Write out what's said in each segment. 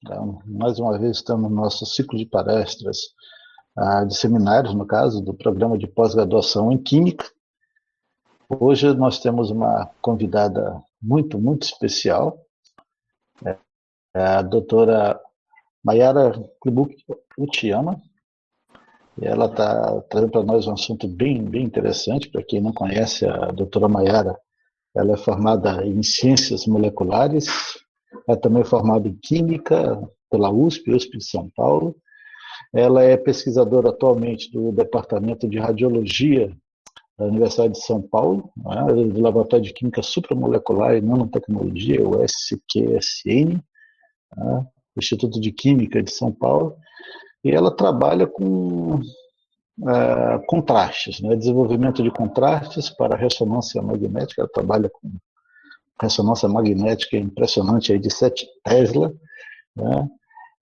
Então, mais uma vez estamos no nosso ciclo de palestras, de seminários, no caso, do programa de pós-graduação em Química. Hoje nós temos uma convidada muito, muito especial, a doutora Mayara Klibuk Uchiyama, e ela está trazendo para nós um assunto bem, bem interessante. Para quem não conhece a doutora Mayara, ela é formada em Ciências Moleculares, é também formada em Química pela USP de São Paulo. Ela é pesquisadora atualmente do Departamento de Radiologia da Universidade de São Paulo, do Laboratório de Química Supramolecular e Nanotecnologia, o SQSN, Instituto de Química de São Paulo, e ela trabalha com contrastes, desenvolvimento de contrastes para ressonância magnética. Ela trabalha com ressonância magnética impressionante aí de 7 Tesla,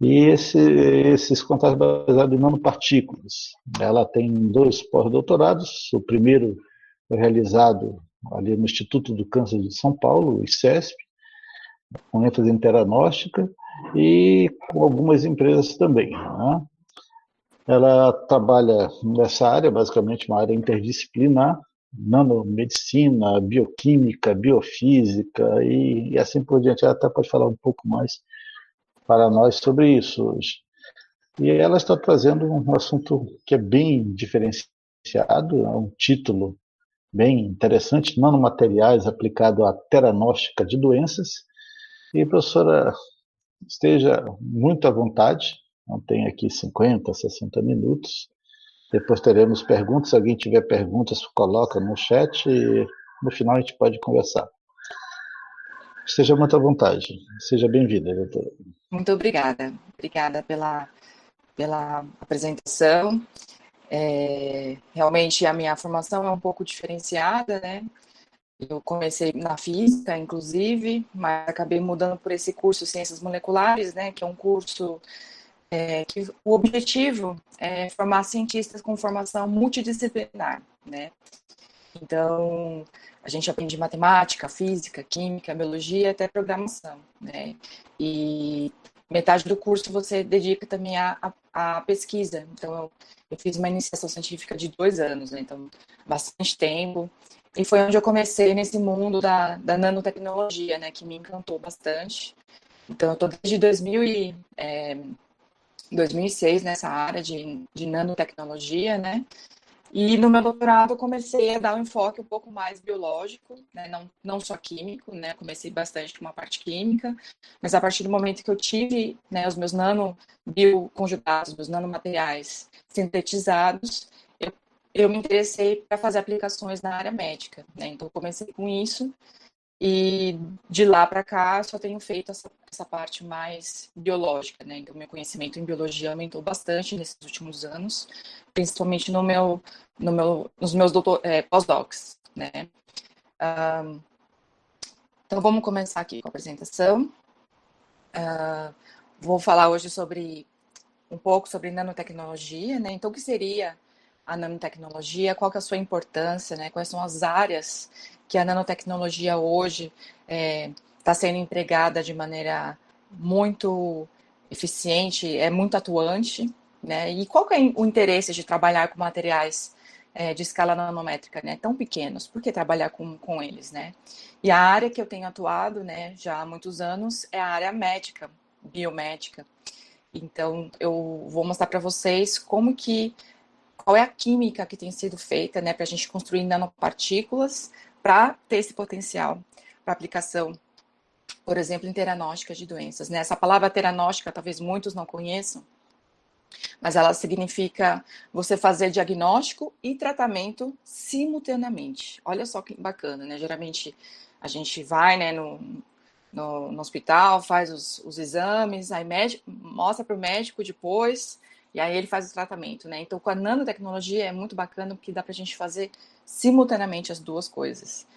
e esses contrastes baseados em nanopartículas. Ela tem 2 pós-doutorados. O primeiro foi realizado ali no Instituto do Câncer de São Paulo, o ICESP, com ênfase em teragnóstica, e com algumas empresas também. Ela trabalha nessa área, basicamente uma área interdisciplinar, nanomedicina, bioquímica, biofísica e assim por diante. Ela até pode falar um pouco mais para nós sobre isso hoje. E ela está trazendo um assunto que é bem diferenciado, é um título bem interessante: nanomateriais aplicado à teragnóstica de doenças. E, professora, esteja muito à vontade, não tem aqui 50, 60 minutos. Depois teremos perguntas. Se alguém tiver perguntas, coloca no chat e no final a gente pode conversar. Esteja muito à vontade. Seja bem-vinda, doutora. Muito obrigada. Obrigada pela apresentação. Realmente a minha formação é um pouco diferenciada, né? Eu comecei na física, inclusive, mas acabei mudando por esse curso Ciências Moleculares, né? Que é um curso que o objetivo é formar cientistas com formação multidisciplinar, né? Então, a gente aprende matemática, física, química, biologia, até programação, né? E metade do curso você dedica também à pesquisa. Então, eu fiz uma iniciação científica de 2 anos, né? Então, bastante tempo. E foi onde eu comecei nesse mundo da nanotecnologia, né? Que me encantou bastante. Então, eu estou desde 2006 nessa área de nanotecnologia, né? E no meu doutorado eu comecei a dar um enfoque um pouco mais biológico, né? Não só químico, né? Comecei bastante com uma parte química, mas a partir do momento que eu tive, né, os meus nanobioconjugados, meus nanomateriais sintetizados, eu me interessei para fazer aplicações na área médica, né? Então eu comecei com isso. E de lá para cá, só tenho feito essa parte mais biológica, né? Então, meu conhecimento em biologia aumentou bastante nesses últimos anos, principalmente nos meus pós-docs, né? Então, vamos começar aqui com a apresentação. Vou falar hoje um pouco sobre nanotecnologia, né? Então, o que seria a nanotecnologia? Qual que é a sua importância, né? Quais são as áreas que a nanotecnologia hoje está sendo empregada de maneira muito eficiente, é muito atuante, né? E qual que é o interesse de trabalhar com materiais de escala nanométrica, né? Tão pequenos? Por que trabalhar com eles, né? E a área que eu tenho atuado, né, já há muitos anos, é a área médica, biomédica. Então, eu vou mostrar para vocês qual é a química que tem sido feita, né, para a gente construir nanopartículas para ter esse potencial para aplicação, por exemplo, em teragnóstica de doenças, né? Essa palavra teragnóstica, talvez muitos não conheçam, mas ela significa você fazer diagnóstico e tratamento simultaneamente. Olha só que bacana, né? Geralmente a gente vai, né, no hospital, faz os exames, aí mostra para o médico depois, e aí ele faz o tratamento, né? Então, com a nanotecnologia é muito bacana porque dá para a gente fazer simultaneamente as duas coisas,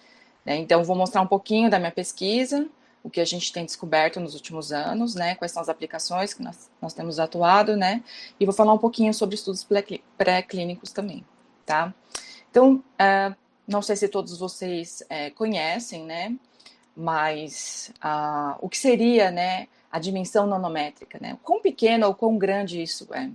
né? Então, vou mostrar um pouquinho da minha pesquisa, o que a gente tem descoberto nos últimos anos, né? Quais são as aplicações que nós temos atuado, né? E vou falar um pouquinho sobre estudos pré-clínicos também, tá? Então, não sei se todos vocês conhecem, né? Mas o que seria, né, a dimensão nanométrica, né? O quão pequeno ou quão grande isso é.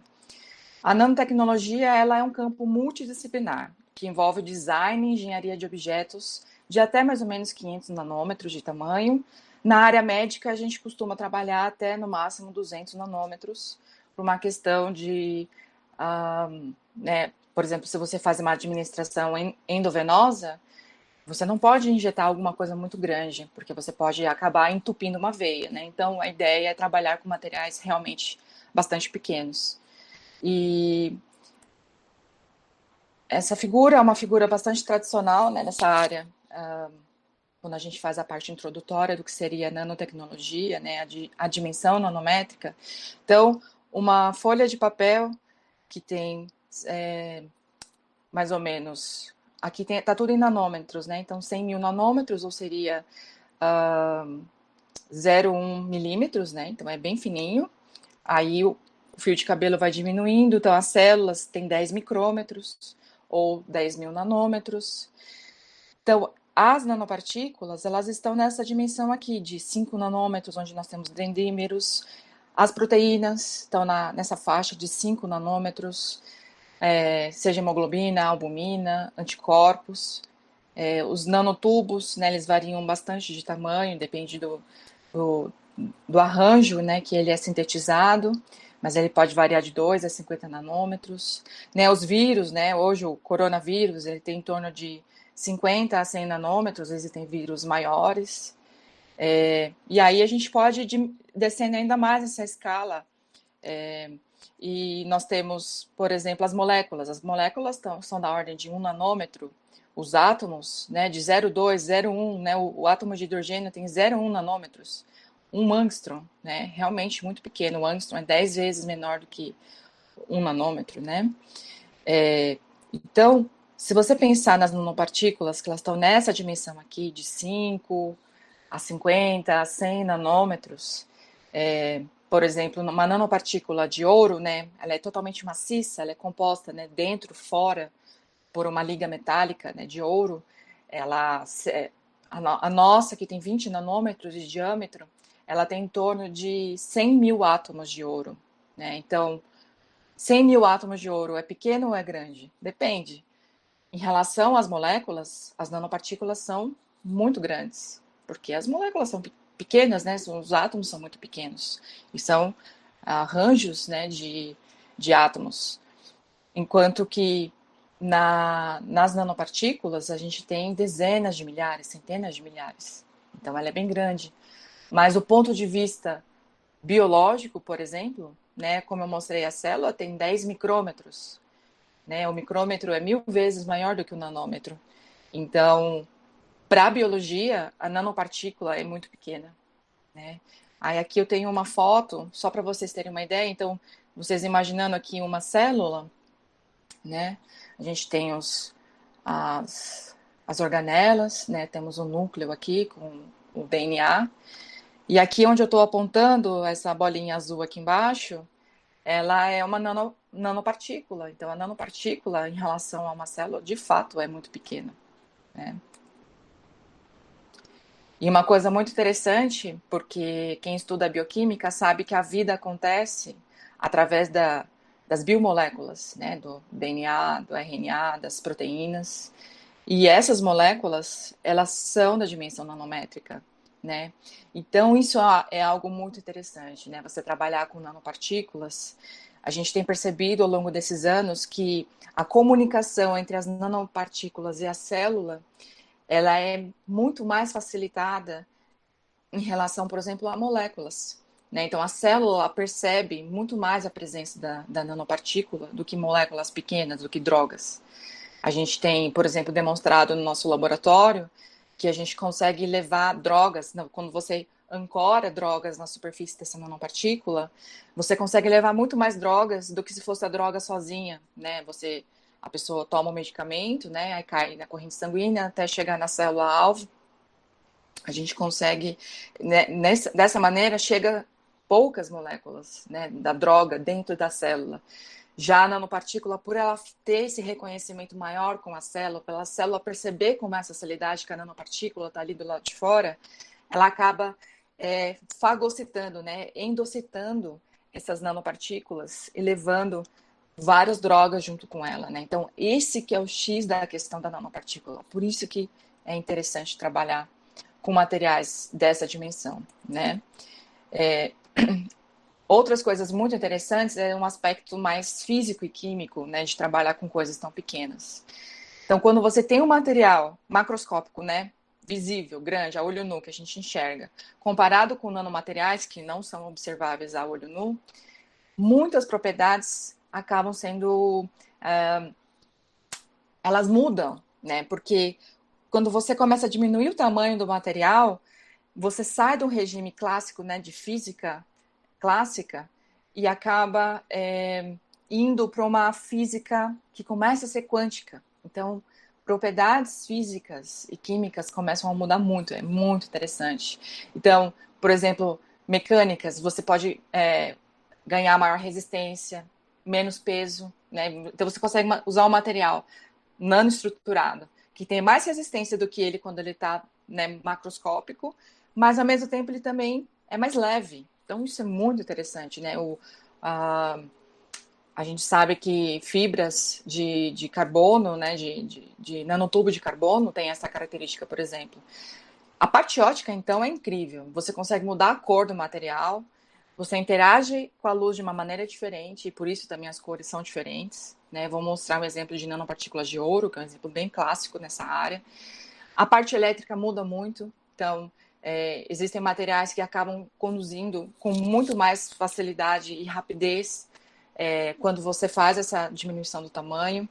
A nanotecnologia, ela é um campo multidisciplinar, que envolve design e engenharia de objetos de até mais ou menos 500 nanômetros de tamanho. Na área médica, a gente costuma trabalhar até no máximo 200 nanômetros, por uma questão de, né, por exemplo, se você faz uma administração endovenosa, você não pode injetar alguma coisa muito grande, porque você pode acabar entupindo uma veia, né? Então, a ideia é trabalhar com materiais realmente bastante pequenos. E essa figura é uma figura bastante tradicional, né, nessa área, quando a gente faz a parte introdutória do que seria a nanotecnologia, né, a dimensão nanométrica. Então, uma folha de papel que tem mais ou menos, aqui está tudo em nanômetros, né, então 100 mil nanômetros, ou seria 0,1 milímetros, né, então é bem fininho. Aí o fio de cabelo vai diminuindo, então as células têm 10 micrômetros ou 10 mil nanômetros. Então, as nanopartículas, elas estão nessa dimensão aqui, de 5 nanômetros, onde nós temos dendrímeros. As proteínas estão nessa faixa de 5 nanômetros, seja hemoglobina, albumina, anticorpos. Os nanotubos, né, eles variam bastante de tamanho, depende do arranjo, né, que ele é sintetizado, mas ele pode variar de 2 a 50 nanômetros. Né, os vírus, né, hoje o coronavírus, ele tem em torno de 50 a 100 nanômetros, existem vírus maiores. E aí a gente pode ir descendo ainda mais essa escala. E nós temos, por exemplo, as moléculas. As moléculas são da ordem de 1 nanômetro. Os átomos, né, de 0,2, 0,1, né, o átomo de hidrogênio tem 0,1 nanômetros. Um angstrom, né, realmente muito pequeno. O angstrom é 10 vezes menor do que 1 nanômetro, né? Então, se você pensar nas nanopartículas, que elas estão nessa dimensão aqui, de 5 a 50, a 100 nanômetros, por exemplo, uma nanopartícula de ouro, né, ela é totalmente maciça, ela é composta, né, dentro, fora, por uma liga metálica, né, de ouro. A nossa, que tem 20 nanômetros de diâmetro, ela tem em torno de 100 mil átomos de ouro, né? Então, 100 mil átomos de ouro é pequeno ou é grande? Depende. Em relação às moléculas, as nanopartículas são muito grandes, porque as moléculas são pequenas, né? Os átomos são muito pequenos, e são arranjos, né, de átomos. Enquanto que nas nanopartículas a gente tem dezenas de milhares, centenas de milhares. Então ela é bem grande. Mas do ponto de vista biológico, por exemplo, né, como eu mostrei, a célula tem 10 micrômetros. Né, o micrômetro é 1000 vezes maior do que o nanômetro. Então, para a biologia, a nanopartícula é muito pequena. Né? Aí aqui eu tenho uma foto, só para vocês terem uma ideia. Então, vocês imaginando aqui uma célula, né? A gente tem as organelas, né? Temos um núcleo aqui com o DNA. E aqui onde eu estou apontando, essa bolinha azul aqui embaixo, ela é uma nanopartícula. Então, a nanopartícula, em relação a uma célula, de fato, é muito pequena. Né? E uma coisa muito interessante, porque quem estuda bioquímica sabe que a vida acontece através das biomoléculas, né? Do DNA, do RNA, das proteínas. E essas moléculas, elas são da dimensão nanométrica, né? Então, isso é algo muito interessante, né? Você trabalhar com nanopartículas. A gente tem percebido ao longo desses anos que a comunicação entre as nanopartículas e a célula, ela é muito mais facilitada em relação, por exemplo, a moléculas. Né? Então, a célula percebe muito mais a presença da nanopartícula do que moléculas pequenas, do que drogas. A gente tem, por exemplo, demonstrado no nosso laboratório que a gente consegue levar drogas, quando você ancora drogas na superfície dessa nanopartícula, você consegue levar muito mais drogas do que se fosse a droga sozinha, né? A pessoa toma o medicamento, né? Aí cai na corrente sanguínea até chegar na célula-alvo. A gente consegue, né, dessa maneira, chega poucas moléculas, né, da droga dentro da célula. Já a nanopartícula, por ela ter esse reconhecimento maior com a célula, pela célula perceber com essa facilidade que a nanopartícula está ali do lado de fora, ela acaba fagocitando, né, endocitando essas nanopartículas e levando várias drogas junto com ela, né? Então, esse que é o X da questão da nanopartícula. Por isso que é interessante trabalhar com materiais dessa dimensão, né? Outras coisas muito interessantes é um aspecto mais físico e químico, né, de trabalhar com coisas tão pequenas. Então, quando você tem um material macroscópico, né, visível, grande, a olho nu, que a gente enxerga, comparado com nanomateriais que não são observáveis a olho nu, muitas propriedades acabam sendo, elas mudam, né, porque quando você começa a diminuir o tamanho do material, você sai do regime clássico, né, de física clássica e acaba indo para uma física que começa a ser quântica. Então, propriedades físicas e químicas começam a mudar muito, é muito interessante. Então, por exemplo, mecânicas, você pode ganhar maior resistência, menos peso, né? Então, você consegue usar um material nanoestruturado que tem mais resistência do que ele quando ele está, né, macroscópico, mas ao mesmo tempo ele também é mais leve. Então isso é muito interessante, né? A gente sabe que fibras de carbono, né, de nanotubo de carbono tem essa característica, por exemplo. A parte ótica, então, é incrível. Você consegue mudar a cor do material, você interage com a luz de uma maneira diferente, e por isso também as cores são diferentes, né? Vou mostrar um exemplo de nanopartículas de ouro, que é um exemplo bem clássico nessa área. A parte elétrica muda muito, então existem materiais que acabam conduzindo com muito mais facilidade e rapidez quando você faz essa diminuição do tamanho.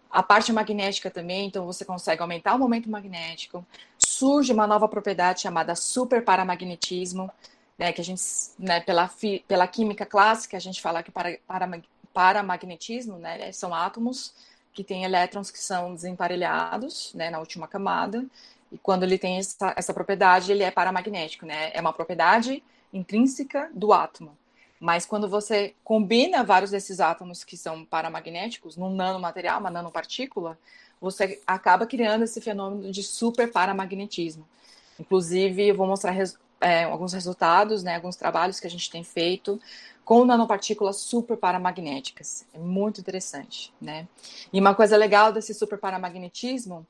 A parte magnética também, então você consegue aumentar o momento magnético. Surge uma nova propriedade chamada superparamagnetismo, né, que a gente, né, pela química clássica, a gente fala que paramagnetismo, né, são átomos que têm elétrons que são desemparelhados, né, na última camada, e quando ele tem essa propriedade, ele é paramagnético, né, é uma propriedade intrínseca do átomo. Mas quando você combina vários desses átomos que são paramagnéticos num nanomaterial, uma nanopartícula, você acaba criando esse fenômeno de superparamagnetismo. Inclusive, eu vou mostrar alguns resultados, né, alguns trabalhos que a gente tem feito com nanopartículas superparamagnéticas. É muito interessante, né? E uma coisa legal desse superparamagnetismo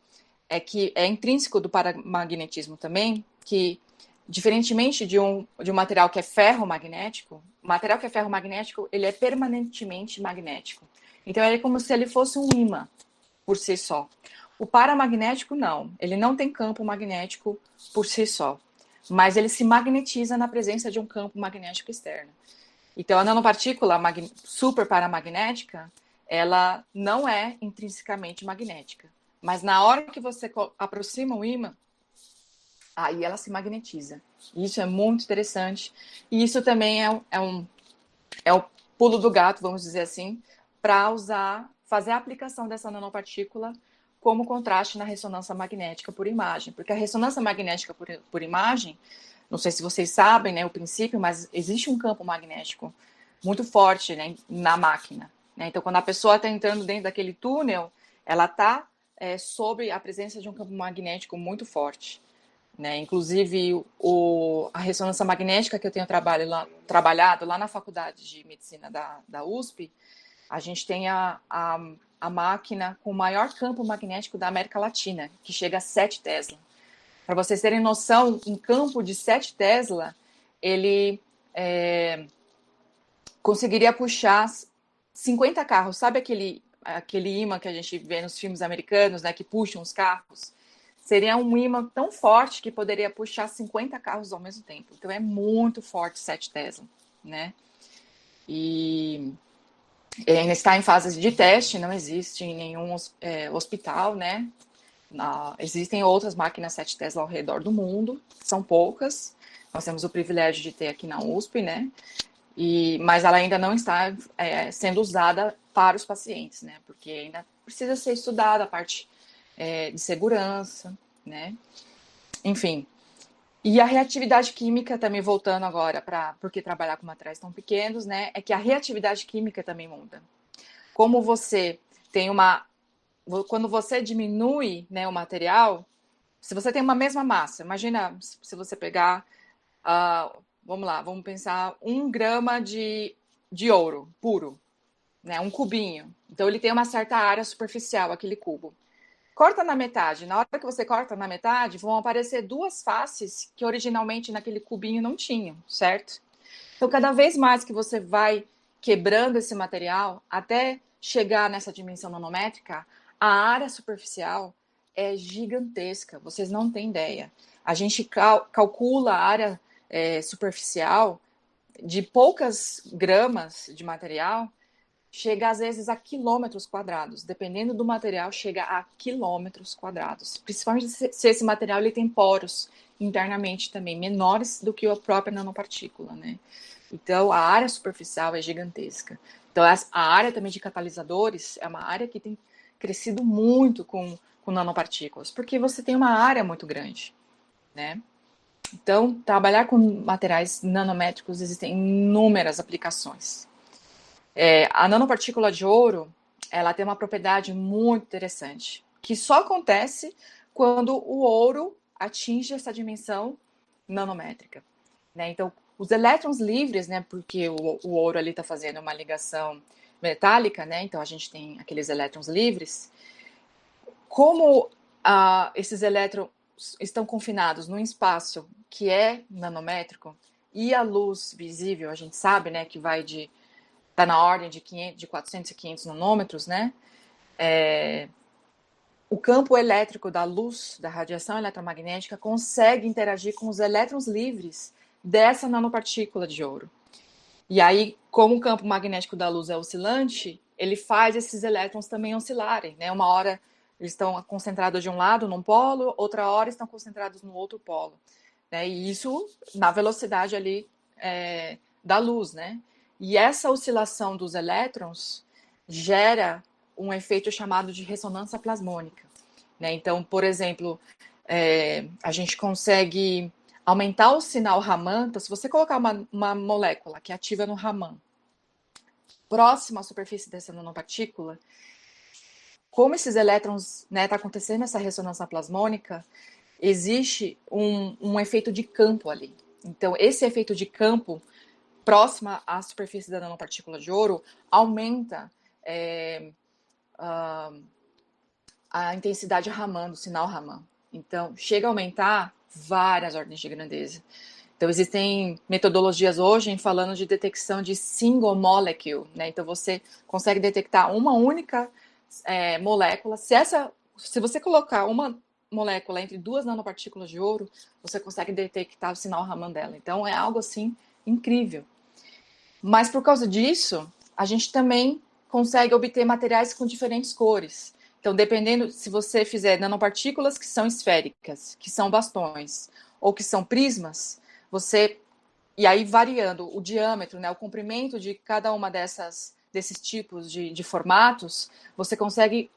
é que é intrínseco do paramagnetismo também, que diferentemente de um material que é ferromagnético, o material que é ferromagnético, ele é permanentemente magnético. Então, ele é como se ele fosse um ímã por si só. O paramagnético, não. Ele não tem campo magnético por si só. Mas ele se magnetiza na presença de um campo magnético externo. Então, a nanopartícula super paramagnética, ela não é intrinsecamente magnética. Mas na hora que você aproxima o ímã, aí ela se magnetiza. Isso é muito interessante. E isso também é o pulo do gato, vamos dizer assim, para fazer a aplicação dessa nanopartícula como contraste na ressonância magnética por imagem. Porque a ressonância magnética por imagem, não sei se vocês sabem, né, o princípio, mas existe um campo magnético muito forte, né, na máquina. Né? Então, quando a pessoa está entrando dentro daquele túnel, ela está sob a presença de um campo magnético muito forte. Né? Inclusive, a ressonância magnética que eu tenho trabalhado lá na Faculdade de Medicina da USP, a gente tem a máquina com o maior campo magnético da América Latina, que chega a 7 Tesla. Para vocês terem noção, um campo de 7 Tesla, ele conseguiria puxar 50 carros. Sabe aquele imã que a gente vê nos filmes americanos, né, que puxam os carros? Seria um imã tão forte que poderia puxar 50 carros ao mesmo tempo. Então é muito forte 7 Tesla, né? E ainda está em fase de teste, não existe em nenhum hospital, né? Existem outras máquinas 7 Tesla ao redor do mundo, são poucas. Nós temos o privilégio de ter aqui na USP, né? Mas ela ainda não está sendo usada para os pacientes, né? Porque ainda precisa ser estudada a parte de segurança, né? Enfim. E a reatividade química, também voltando agora porque trabalhar com materiais tão pequenos, né? É que a reatividade química também muda. Como você tem quando você diminui, né, o material, se você tem uma mesma massa, imagina se você pegar Vamos lá, vamos pensar 1 grama de ouro puro, né? Um cubinho. Então, ele tem uma certa área superficial, aquele cubo. Corta na metade. Na hora que você corta na metade, vão aparecer 2 faces que originalmente naquele cubinho não tinham, certo? Então, cada vez mais que você vai quebrando esse material, até chegar nessa dimensão nanométrica, a área superficial é gigantesca. Vocês não têm ideia. A gente calcula a área superficial de poucas gramas de material, chega às vezes a quilômetros quadrados. Dependendo do material, chega a quilômetros quadrados. Principalmente se esse material ele tem poros internamente também, menores do que a própria nanopartícula, né? Então, a área superficial é gigantesca. Então, a área também de catalisadores é uma área que tem crescido muito com nanopartículas, porque você tem uma área muito grande, né? Então, trabalhar com materiais nanométricos existem inúmeras aplicações. A nanopartícula de ouro, ela tem uma propriedade muito interessante, que só acontece quando o ouro atinge essa dimensão nanométrica, né? Então, os elétrons livres, né, porque o ouro ali está fazendo uma ligação metálica, né? Então, a gente tem aqueles elétrons livres. Como esses elétrons estão confinados num espaço que é nanométrico, e a luz visível, a gente sabe, né, que está na ordem de 400 e 500 nanômetros, né? O campo elétrico da luz, da radiação eletromagnética, consegue interagir com os elétrons livres dessa nanopartícula de ouro. E aí, como o campo magnético da luz é oscilante, ele faz esses elétrons também oscilarem, né? Uma hora eles estão concentrados de um lado, num polo, outra hora estão concentrados no outro polo, né? E isso na velocidade ali da luz, né? E essa oscilação dos elétrons gera um efeito chamado de ressonância plasmônica, né? Então, por exemplo, a gente consegue aumentar o sinal Raman. Então, se você colocar uma molécula que ativa no Raman próxima à superfície dessa nanopartícula, como esses elétrons, né, tá acontecendo essa ressonância plasmônica, existe um efeito de campo ali. Então, esse efeito de campo próxima à superfície da nanopartícula de ouro aumenta a intensidade Raman, do sinal Raman. Então, chega a aumentar várias ordens de grandeza. Então, existem metodologias hoje falando de detecção de single molecule, né? Então, você consegue detectar uma única molécula. Se você colocar uma molécula entre 2 nanopartículas de ouro, você consegue detectar o sinal Raman dela. Então, é algo assim incrível. Mas por causa disso, a gente também consegue obter materiais com diferentes cores. Então, dependendo, se você fizer nanopartículas que são esféricas, que são bastões, ou que são prismas, e aí variando o diâmetro, né, o comprimento de cada uma desses tipos de formatos, você consegue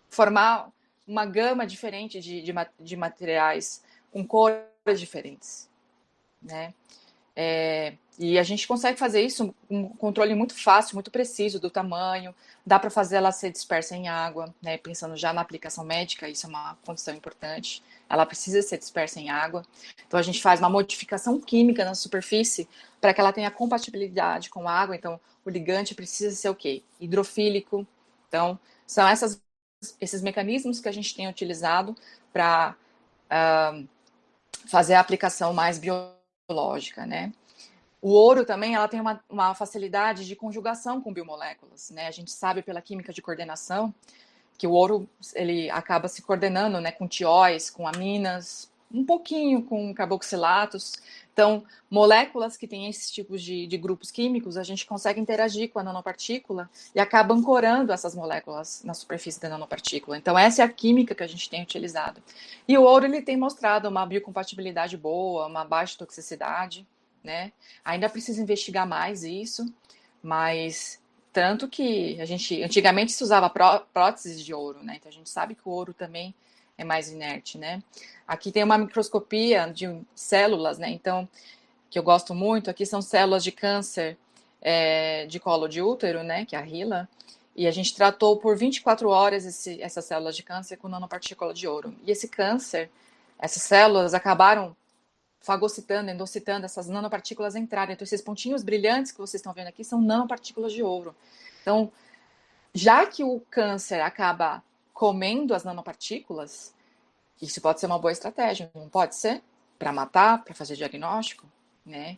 formar uma gama diferente de materiais com cores diferentes, né? E a gente consegue fazer isso com um controle muito fácil, muito preciso do tamanho. Dá para fazer ela ser dispersa em água, né? Pensando já na aplicação médica, isso é uma condição importante. Ela precisa ser dispersa em água. Então, a gente faz uma modificação química na superfície para que ela tenha compatibilidade com a água. Então, o ligante precisa ser o quê? Hidrofílico. Então, são esses mecanismos que a gente tem utilizado para fazer a aplicação mais biológica, né? O ouro também, ela tem uma facilidade de conjugação com biomoléculas, né? A gente sabe pela química de coordenação que o ouro, ele acaba se coordenando, né, com tióis, com aminas, um pouquinho com carboxilatos. Então, moléculas que têm esses tipos de grupos químicos, a gente consegue interagir com a nanopartícula e acaba ancorando essas moléculas na superfície da nanopartícula. Então, essa é a química que a gente tem utilizado. E o ouro, ele tem mostrado uma biocompatibilidade boa, uma baixa toxicidade, né? Ainda precisa investigar mais isso, mas tanto que antigamente se usava próteses de ouro, né? Então a gente sabe que o ouro também é mais inerte, né? Aqui tem uma microscopia de células, né? Então, que eu gosto muito, aqui são células de câncer de colo de útero, né? Que é a HeLa. E a gente tratou por 24 horas essas células de câncer com nanopartícula de ouro. E esse câncer, essas células acabaram fagocitando, endocitando essas nanopartículas entrarem. Então, esses pontinhos brilhantes que vocês estão vendo aqui são nanopartículas de ouro. Então, já que o câncer acaba comendo as nanopartículas, isso pode ser uma boa estratégia, não pode ser? Para matar, para fazer diagnóstico, né?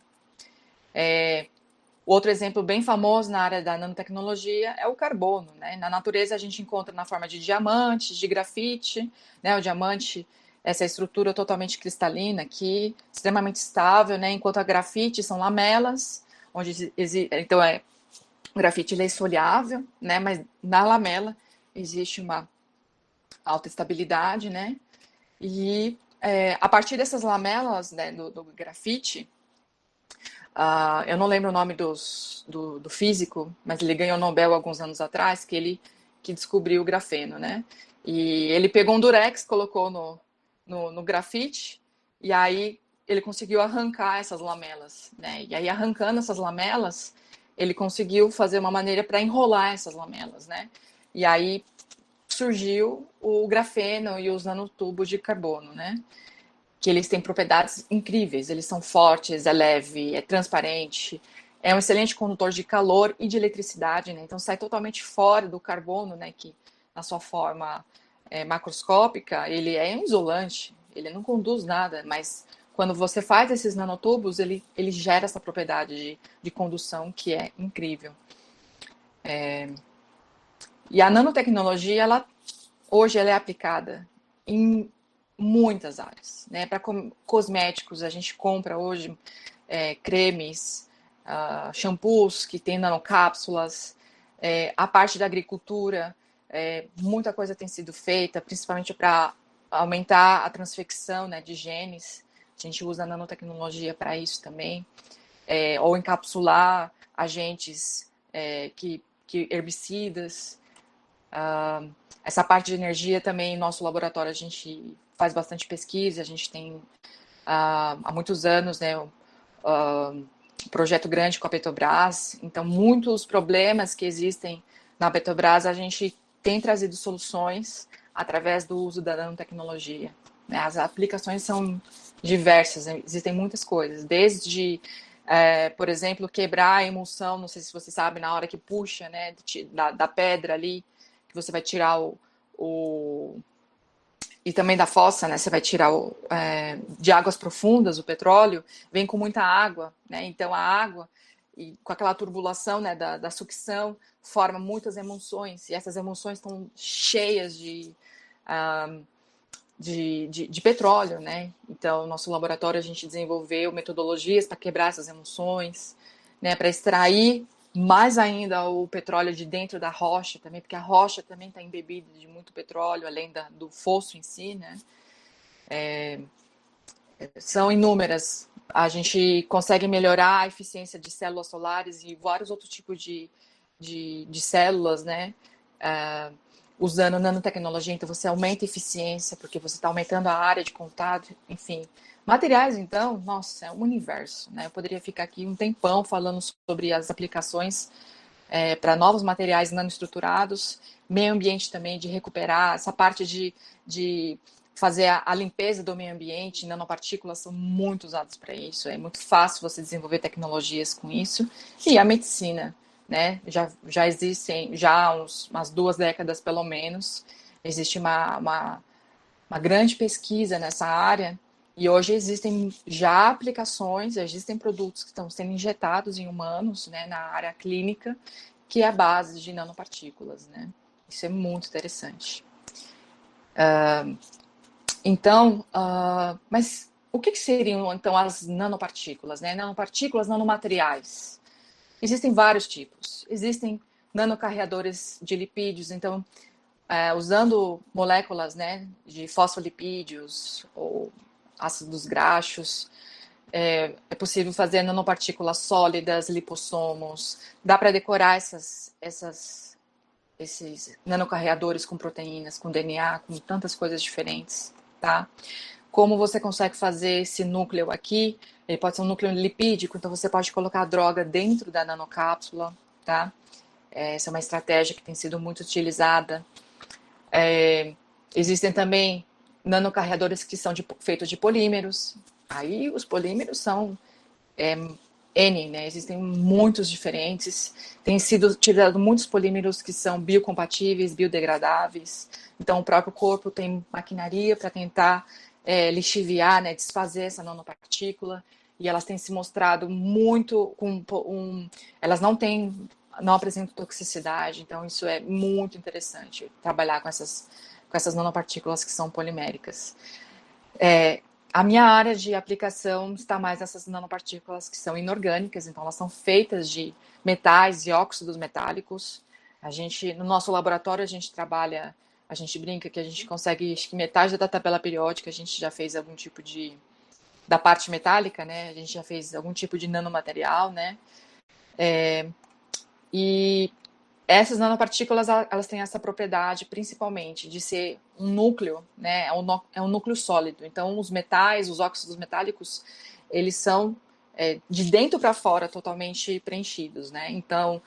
Outro exemplo bem famoso na área da nanotecnologia é o carbono, né? Na natureza a gente encontra na forma de diamantes, de grafite, né? O diamante, essa estrutura totalmente cristalina aqui, extremamente estável, né? Enquanto a grafite são lamelas, onde então o grafite ele é esfoliável, né? Mas na lamela existe uma alta estabilidade, né? E a partir dessas lamelas, né, do grafite, eu não lembro o nome do físico, mas ele ganhou o Nobel alguns anos atrás, que descobriu o grafeno, né? E ele pegou um durex, colocou no grafite, e aí ele conseguiu arrancar essas lamelas, né? E aí, arrancando essas lamelas, ele conseguiu fazer uma maneira para enrolar essas lamelas, né? E aí surgiu o grafeno e os nanotubos de carbono, né? Que eles têm propriedades incríveis, eles são fortes, é leve, é transparente, é um excelente condutor de calor e de eletricidade, né? Então sai totalmente fora do carbono, né? Que na sua forma macroscópica ele é um isolante, ele não conduz nada, mas quando você faz esses nanotubos, ele gera essa propriedade de condução que é incrível. E a nanotecnologia, hoje ela é aplicada em muitas áreas, né? Para cosméticos, a gente compra hoje cremes, shampoos que tem nanocápsulas, a parte da agricultura, muita coisa tem sido feita, principalmente para aumentar a transfecção, né, de genes. A gente usa a nanotecnologia para isso também, ou encapsular agentes herbicidas. Essa parte de energia também, nosso laboratório, a gente faz bastante pesquisa, a gente tem há muitos anos, né, um projeto grande com a Petrobras, então muitos problemas que existem na Petrobras a gente tem trazido soluções através do uso da nanotecnologia, né? As aplicações são diversas, né? Existem muitas coisas, desde, por exemplo, quebrar a emulsão, não sei se você sabe, na hora que puxa, né, da pedra ali, que você vai tirar e também da fossa, né? Você vai tirar de águas profundas o petróleo, vem com muita água, né? Então a água, e com aquela turbulação, né, da sucção, forma muitas emulsões, e essas emulsões estão cheias de petróleo, né? Então, no nosso laboratório a gente desenvolveu metodologias para quebrar essas emulsões, né? Para extrair mais ainda o petróleo de dentro da rocha também, porque a rocha também está embebida de muito petróleo, além do fosso em si, né? São inúmeras. A gente consegue melhorar a eficiência de células solares e vários outros tipos de células, né? Usando nanotecnologia, então você aumenta a eficiência, porque você está aumentando a área de contato, enfim. Materiais, então, nossa, é um universo, né? Eu poderia ficar aqui um tempão falando sobre as aplicações para novos materiais nanoestruturados, meio ambiente também, de recuperar, essa parte de fazer a limpeza do meio ambiente, nanopartículas são muito usadas para isso, é muito fácil você desenvolver tecnologias com isso, e a medicina, né? Já existem, já há umas 2 décadas pelo menos, existe uma grande pesquisa nessa área, e hoje existem já aplicações, existem produtos que estão sendo injetados em humanos, né, na área clínica, que é a base de nanopartículas, né? Isso é muito interessante. Então, mas o que seriam, então, as nanopartículas, né? Nanopartículas, nanomateriais. Existem vários tipos. Existem nanocarreadores de lipídios, então, usando moléculas, né, de fosfolipídios ou ácidos graxos, é possível fazer nanopartículas sólidas, lipossomos. Dá para decorar esses nanocarreadores com proteínas, com DNA, com tantas coisas diferentes, tá? Como você consegue fazer esse núcleo aqui? Ele pode ser um núcleo lipídico, então você pode colocar a droga dentro da nanocápsula, tá? Essa é uma estratégia que tem sido muito utilizada. Existem também nanocarreadores que são feitos de polímeros, Aí os polímeros são N, né? Existem muitos diferentes. Tem sido utilizado muitos polímeros que são biocompatíveis, biodegradáveis. Então, o próprio corpo tem maquinaria para tentar lixiviar, né, desfazer essa nanopartícula. E elas têm se mostrado muito elas não apresentam toxicidade. Então, isso é muito interessante, trabalhar com essas nanopartículas que são poliméricas. A minha área de aplicação está mais nessas nanopartículas que são inorgânicas, então elas são feitas de metais e óxidos metálicos. No nosso laboratório, a gente brinca que a gente consegue, acho que metade da tabela periódica, a gente já fez algum tipo da parte metálica, né? A gente já fez algum tipo de nanomaterial, né? E essas nanopartículas, elas têm essa propriedade, principalmente, de ser um núcleo, né? É um núcleo sólido. Então, os metais, os óxidos metálicos, eles são de dentro para fora totalmente preenchidos, né? Então,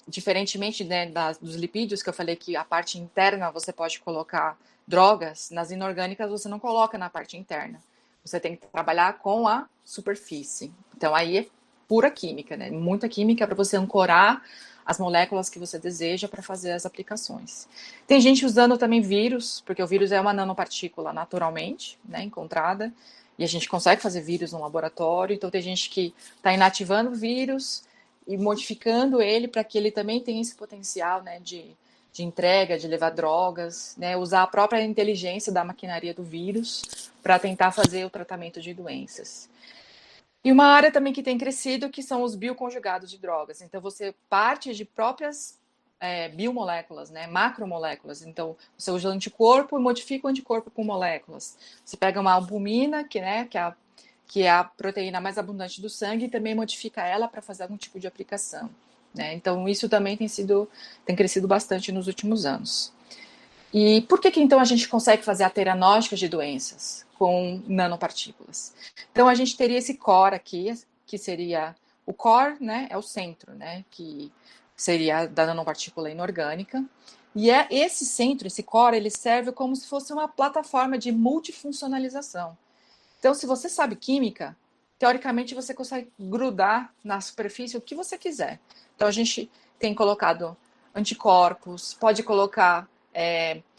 diferentemente, né, dos lipídios, que eu falei que a parte interna você pode colocar drogas, nas inorgânicas você não coloca na parte interna. Você tem que trabalhar com a superfície. Então, aí é pura química, né? Muita química para você ancorar as moléculas que você deseja para fazer as aplicações. Tem gente usando também vírus, porque o vírus é uma nanopartícula naturalmente, né, encontrada, e a gente consegue fazer vírus no laboratório. Então, tem gente que está inativando o vírus e modificando ele para que ele também tenha esse potencial, né, de entrega, de levar drogas, né, usar a própria inteligência da maquinaria do vírus para tentar fazer o tratamento de doenças. E uma área também que tem crescido, que são os bioconjugados de drogas. Então, você parte de próprias biomoléculas, né, macromoléculas. Então, você usa o anticorpo e modifica o anticorpo com moléculas. Você pega uma albumina, que é a proteína mais abundante do sangue, e também modifica ela para fazer algum tipo de aplicação, né? Então, isso também tem crescido bastante nos últimos anos. E por que então a gente consegue fazer a teranóstica de doenças com nanopartículas? Então, a gente teria esse core aqui, que seria o core, né? É o centro, né? Que seria da nanopartícula inorgânica. E esse centro, esse core, ele serve como se fosse uma plataforma de multifuncionalização. Então, se você sabe química, teoricamente você consegue grudar na superfície o que você quiser. Então, a gente tem colocado anticorpos, pode colocar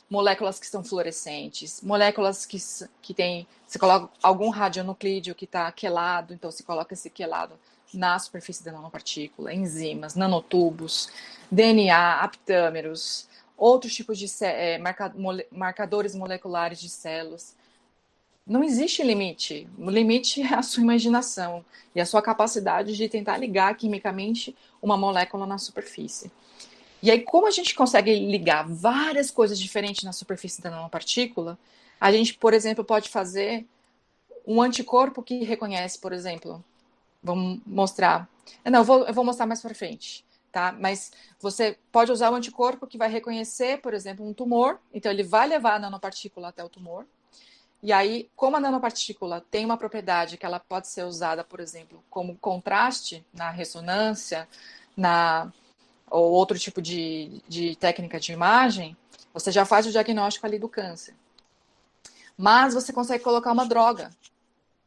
moléculas que são fluorescentes, moléculas que tem. Você coloca algum radionuclídeo que está quelado, então você coloca esse quelado na superfície da nanopartícula, enzimas, nanotubos, DNA, aptâmeros, outros tipos de marcadores moleculares de células. Não existe limite. O limite é a sua imaginação e a sua capacidade de tentar ligar quimicamente uma molécula na superfície. E aí, como a gente consegue ligar várias coisas diferentes na superfície da nanopartícula, a gente, por exemplo, pode fazer um anticorpo que reconhece, por exemplo, vamos mostrar. Não, eu vou mostrar mais para frente, tá? Mas você pode usar o anticorpo que vai reconhecer, por exemplo, um tumor. Então, ele vai levar a nanopartícula até o tumor. E aí, como a nanopartícula tem uma propriedade que ela pode ser usada, por exemplo, como contraste na ressonância, ou outro tipo de técnica de imagem, você já faz o diagnóstico ali do câncer. Mas você consegue colocar uma droga.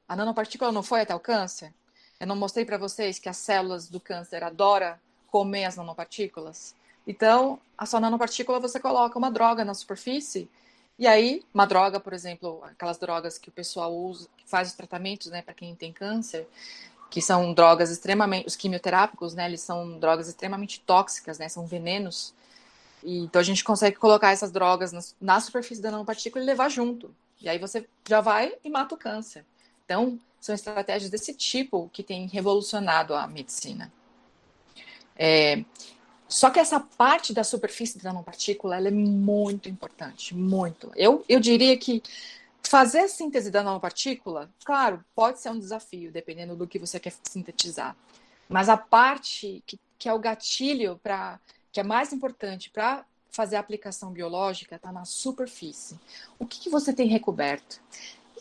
A nanopartícula não foi até o câncer? Eu não mostrei para vocês que as células do câncer adoram comer as nanopartículas? Então, a sua nanopartícula, você coloca uma droga na superfície. E aí, uma droga, por exemplo, aquelas drogas que o pessoal usa, que faz os tratamentos, né, para quem tem câncer, que são drogas os quimioterápicos, né, eles são drogas extremamente tóxicas, né, são venenos. Então, a gente consegue colocar essas drogas na superfície da nanopartícula e levar junto. E aí você já vai e mata o câncer. Então, são estratégias desse tipo que têm revolucionado a medicina. Só que essa parte da superfície da nanopartícula, ela é muito importante, muito. Eu diria que fazer a síntese da nanopartícula, claro, pode ser um desafio, dependendo do que você quer sintetizar. Mas a parte que é o gatilho, que é mais importante para fazer a aplicação biológica, está na superfície. O que você tem recoberto?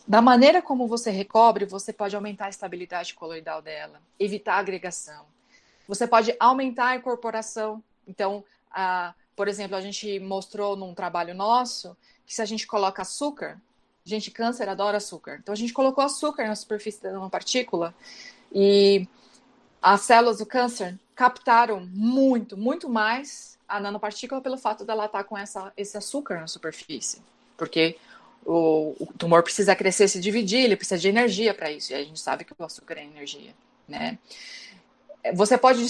Da maneira como você recobre, você pode aumentar a estabilidade coloidal dela, evitar a agregação. Você pode aumentar a incorporação. Então, por exemplo, a gente mostrou num trabalho nosso que se a gente coloca açúcar Gente, câncer adora açúcar. Então, a gente colocou açúcar na superfície da nanopartícula e as células do câncer captaram muito, muito mais a nanopartícula pelo fato dela estar com esse açúcar na superfície. Porque o tumor precisa crescer, se dividir, ele precisa de energia para isso. E a gente sabe que o açúcar é energia, né? Você pode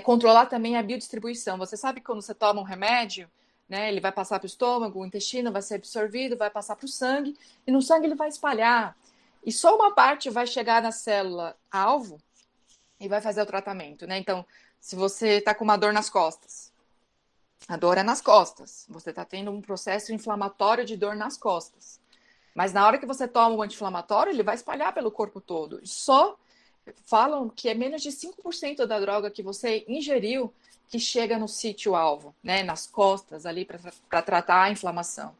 controlar também a biodistribuição. Você sabe que quando você toma um remédio, né, ele vai passar para o estômago, o intestino vai ser absorvido, vai passar para o sangue, e no sangue ele vai espalhar. E só uma parte vai chegar na célula-alvo e vai fazer o tratamento, né? Então, se você está com uma dor nas costas, a dor é nas costas. Você está tendo um processo inflamatório de dor nas costas. Mas na hora que você toma um anti-inflamatório, ele vai espalhar pelo corpo todo. Só falam que é menos de 5% da droga que você ingeriu que chega no sítio-alvo, né? Nas costas, ali, para tratar a inflamação.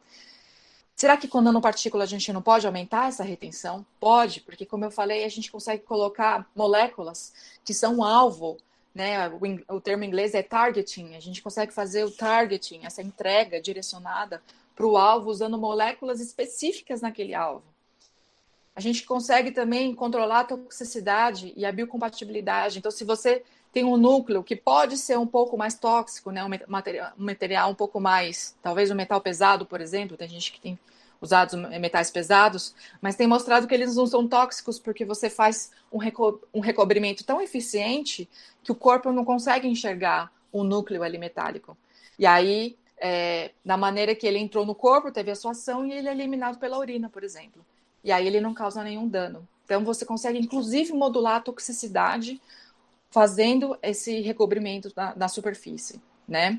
Será que com nanopartícula a gente não pode aumentar essa retenção? Pode, porque como eu falei, a gente consegue colocar moléculas que são alvo, né? O termo em inglês é targeting. A gente consegue fazer o targeting, essa entrega direcionada para o alvo usando moléculas específicas naquele alvo. A gente consegue também controlar a toxicidade e a biocompatibilidade. Então, se você tem um núcleo que pode ser um pouco mais tóxico, né? Um material um pouco mais, talvez um metal pesado, por exemplo, tem gente que tem usado metais pesados, mas tem mostrado que eles não são tóxicos porque você faz um recobrimento tão eficiente que o corpo não consegue enxergar o núcleo ali metálico. E aí, da maneira que ele entrou no corpo, teve a sua ação e ele é eliminado pela urina, por exemplo. E aí ele não causa nenhum dano. Então você consegue, inclusive, modular a toxicidade fazendo esse recobrimento na superfície, né?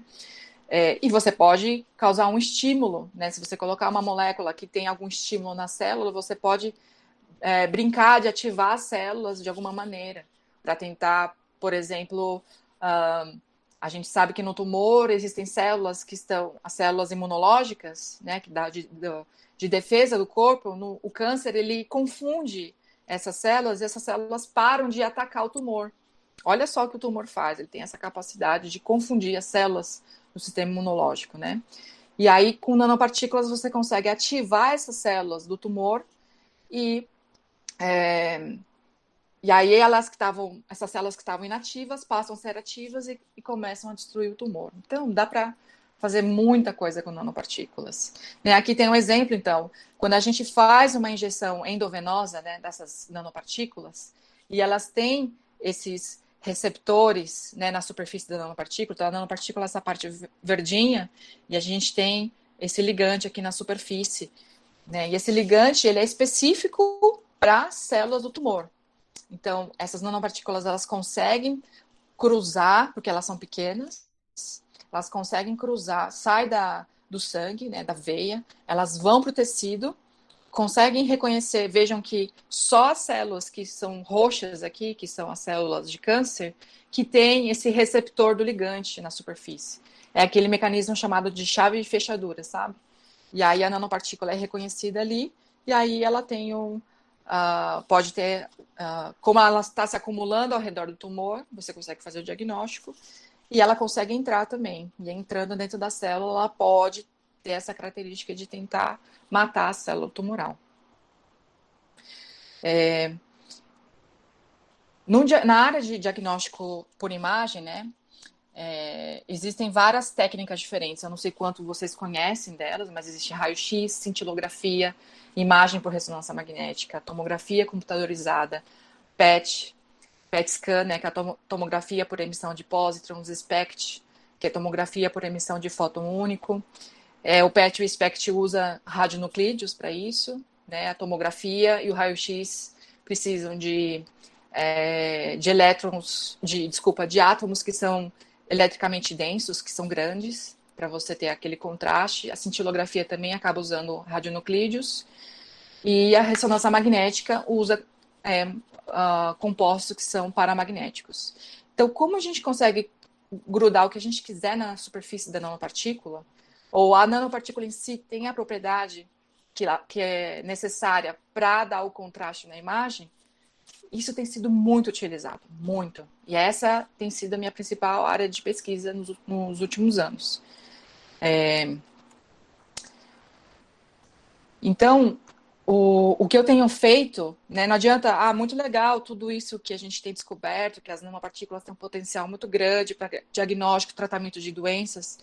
E você pode causar um estímulo, né? Se você colocar uma molécula que tem algum estímulo na célula, você pode brincar de ativar as células de alguma maneira, para tentar, por exemplo, a gente sabe que no tumor existem células que estão, as células imunológicas, né? Que dá de defesa do corpo. O câncer, ele confunde essas células e essas células param de atacar o tumor. Olha só o que o tumor faz, ele tem essa capacidade de confundir as células do sistema imunológico, né? E aí, com nanopartículas, você consegue ativar essas células do tumor e aí essas células que estavam inativas passam a ser ativas e começam a destruir o tumor. Então, dá para fazer muita coisa com nanopartículas. Aqui tem um exemplo, então. Quando a gente faz uma injeção endovenosa, né, dessas nanopartículas, e elas têm esses receptores, né, na superfície da nanopartícula, então a nanopartícula é essa parte verdinha, e a gente tem esse ligante aqui na superfície, né, e esse ligante, ele é específico para células do tumor. Então, essas nanopartículas, elas conseguem cruzar, porque elas são pequenas, elas conseguem cruzar, sai do sangue, né, da veia, elas vão para o tecido, conseguem reconhecer, vejam que só as células que são roxas aqui, que são as células de câncer, que tem esse receptor do ligante na superfície. É aquele mecanismo chamado de chave de fechadura, sabe? E aí a nanopartícula é reconhecida ali, e aí ela tem pode ter, como ela está se acumulando ao redor do tumor, você consegue fazer o diagnóstico, e ela consegue entrar também. E entrando dentro da célula, ela pode ter essa característica de tentar matar a célula tumoral. Na área de diagnóstico por imagem, né, existem várias técnicas diferentes. Eu não sei quanto vocês conhecem delas, mas existe raio-x, cintilografia, imagem por ressonância magnética, tomografia computadorizada, PET scan, né, que é a tomografia por emissão de pósitrons, SPECT, que é a tomografia por emissão de fóton único. O PET e o SPECT usa radionuclídeos para isso, né? A tomografia e o raio-x precisam de elétrons, de átomos que são eletricamente densos, que são grandes, para você ter aquele contraste. A cintilografia também acaba usando radionuclídeos. E a ressonância magnética usa compostos que são paramagnéticos. Então, como a gente consegue grudar o que a gente quiser na superfície da nanopartícula, ou a nanopartícula em si tem a propriedade que é necessária para dar o contraste na imagem, isso tem sido muito utilizado, muito. E essa tem sido a minha principal área de pesquisa nos últimos anos. Então, o que eu tenho feito, né, não adianta, muito legal tudo isso que a gente tem descoberto, que as nanopartículas têm um potencial muito grande para diagnóstico e tratamento de doenças,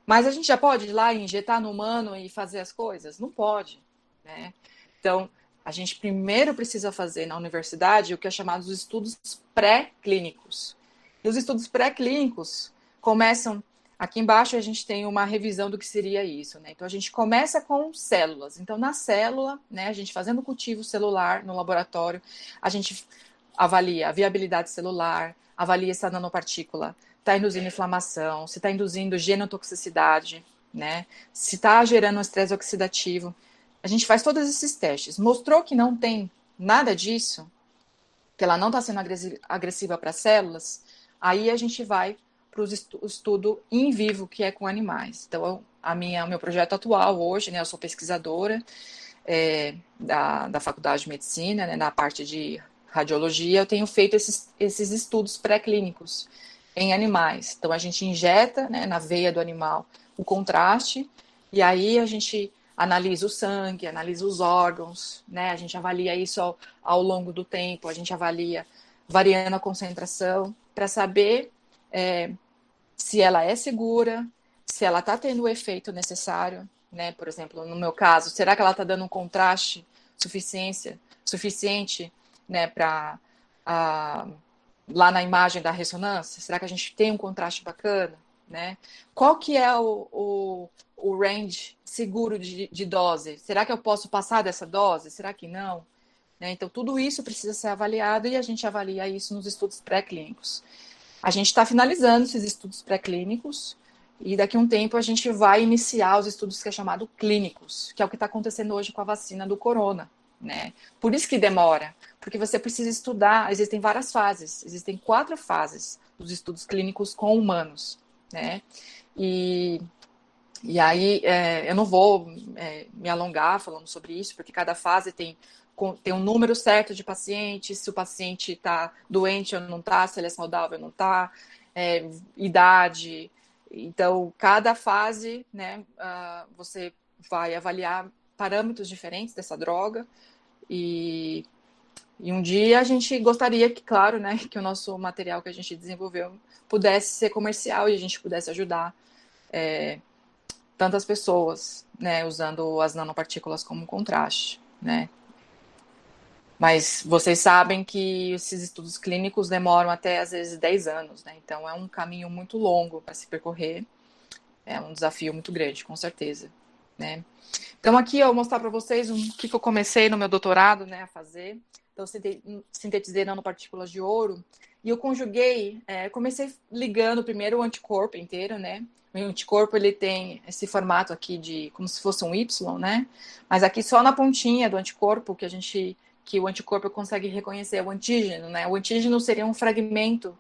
mas a gente já pode ir lá e injetar no humano e fazer as coisas? Não pode, né? Então, a gente primeiro precisa fazer na universidade o que é chamado de estudos pré-clínicos. E os estudos pré-clínicos começam. Aqui embaixo a gente tem uma revisão do que seria isso, né? Então a gente começa com células. Então na célula, né, a gente fazendo cultivo celular no laboratório, a gente avalia a viabilidade celular, avalia se a nanopartícula está induzindo inflamação, se está induzindo genotoxicidade, né? Se está gerando um estresse oxidativo. A gente faz todos esses testes. Mostrou que não tem nada disso, que ela não está sendo agressiva para as células, aí a gente vai para o estudo in vivo, que é com animais. Então, o meu projeto atual hoje, né, eu sou pesquisadora da Faculdade de Medicina, né, na parte de radiologia, eu tenho feito esses estudos pré-clínicos em animais. Então, a gente injeta, né, na veia do animal o contraste, e aí a gente analisa o sangue, analisa os órgãos, né, a gente avalia isso ao longo do tempo, a gente avalia variando a concentração, para saber se ela é segura, se ela está tendo o efeito necessário, né? Por exemplo, no meu caso, será que ela está dando um contraste suficiente, né, para lá na imagem da ressonância? Será que a gente tem um contraste bacana, né? Qual que é o range seguro de dose? Será que eu posso passar dessa dose? Será que não? Né? Então, tudo isso precisa ser avaliado e a gente avalia isso nos estudos pré-clínicos. A gente está finalizando esses estudos pré-clínicos e daqui a um tempo a gente vai iniciar os estudos que é chamado clínicos, que é o que está acontecendo hoje com a vacina do corona, né? Por isso que demora, porque você precisa estudar, existem várias fases, existem 4 fases dos estudos clínicos com humanos, né? E aí eu não vou me alongar falando sobre isso, porque cada fase tem um número certo de pacientes, se o paciente está doente ou não está, se ele é saudável ou não está, idade. Então, cada fase, né, você vai avaliar parâmetros diferentes dessa droga e um dia a gente gostaria que, claro, né, que o nosso material que a gente desenvolveu pudesse ser comercial e a gente pudesse ajudar tantas pessoas, né, usando as nanopartículas como contraste, né. Mas vocês sabem que esses estudos clínicos demoram até, às vezes, 10 anos, né? Então é um caminho muito longo para se percorrer. É um desafio muito grande, com certeza, né? Então aqui eu vou mostrar para vocês o que eu comecei no meu doutorado, né, a fazer. Então eu sintetizei nanopartículas de ouro e eu conjuguei, comecei ligando primeiro o anticorpo inteiro, né? O anticorpo ele tem esse formato aqui de como se fosse um Y, né? Mas aqui só na pontinha do anticorpo que o anticorpo consegue reconhecer o antígeno, né? O antígeno seria um fragmento,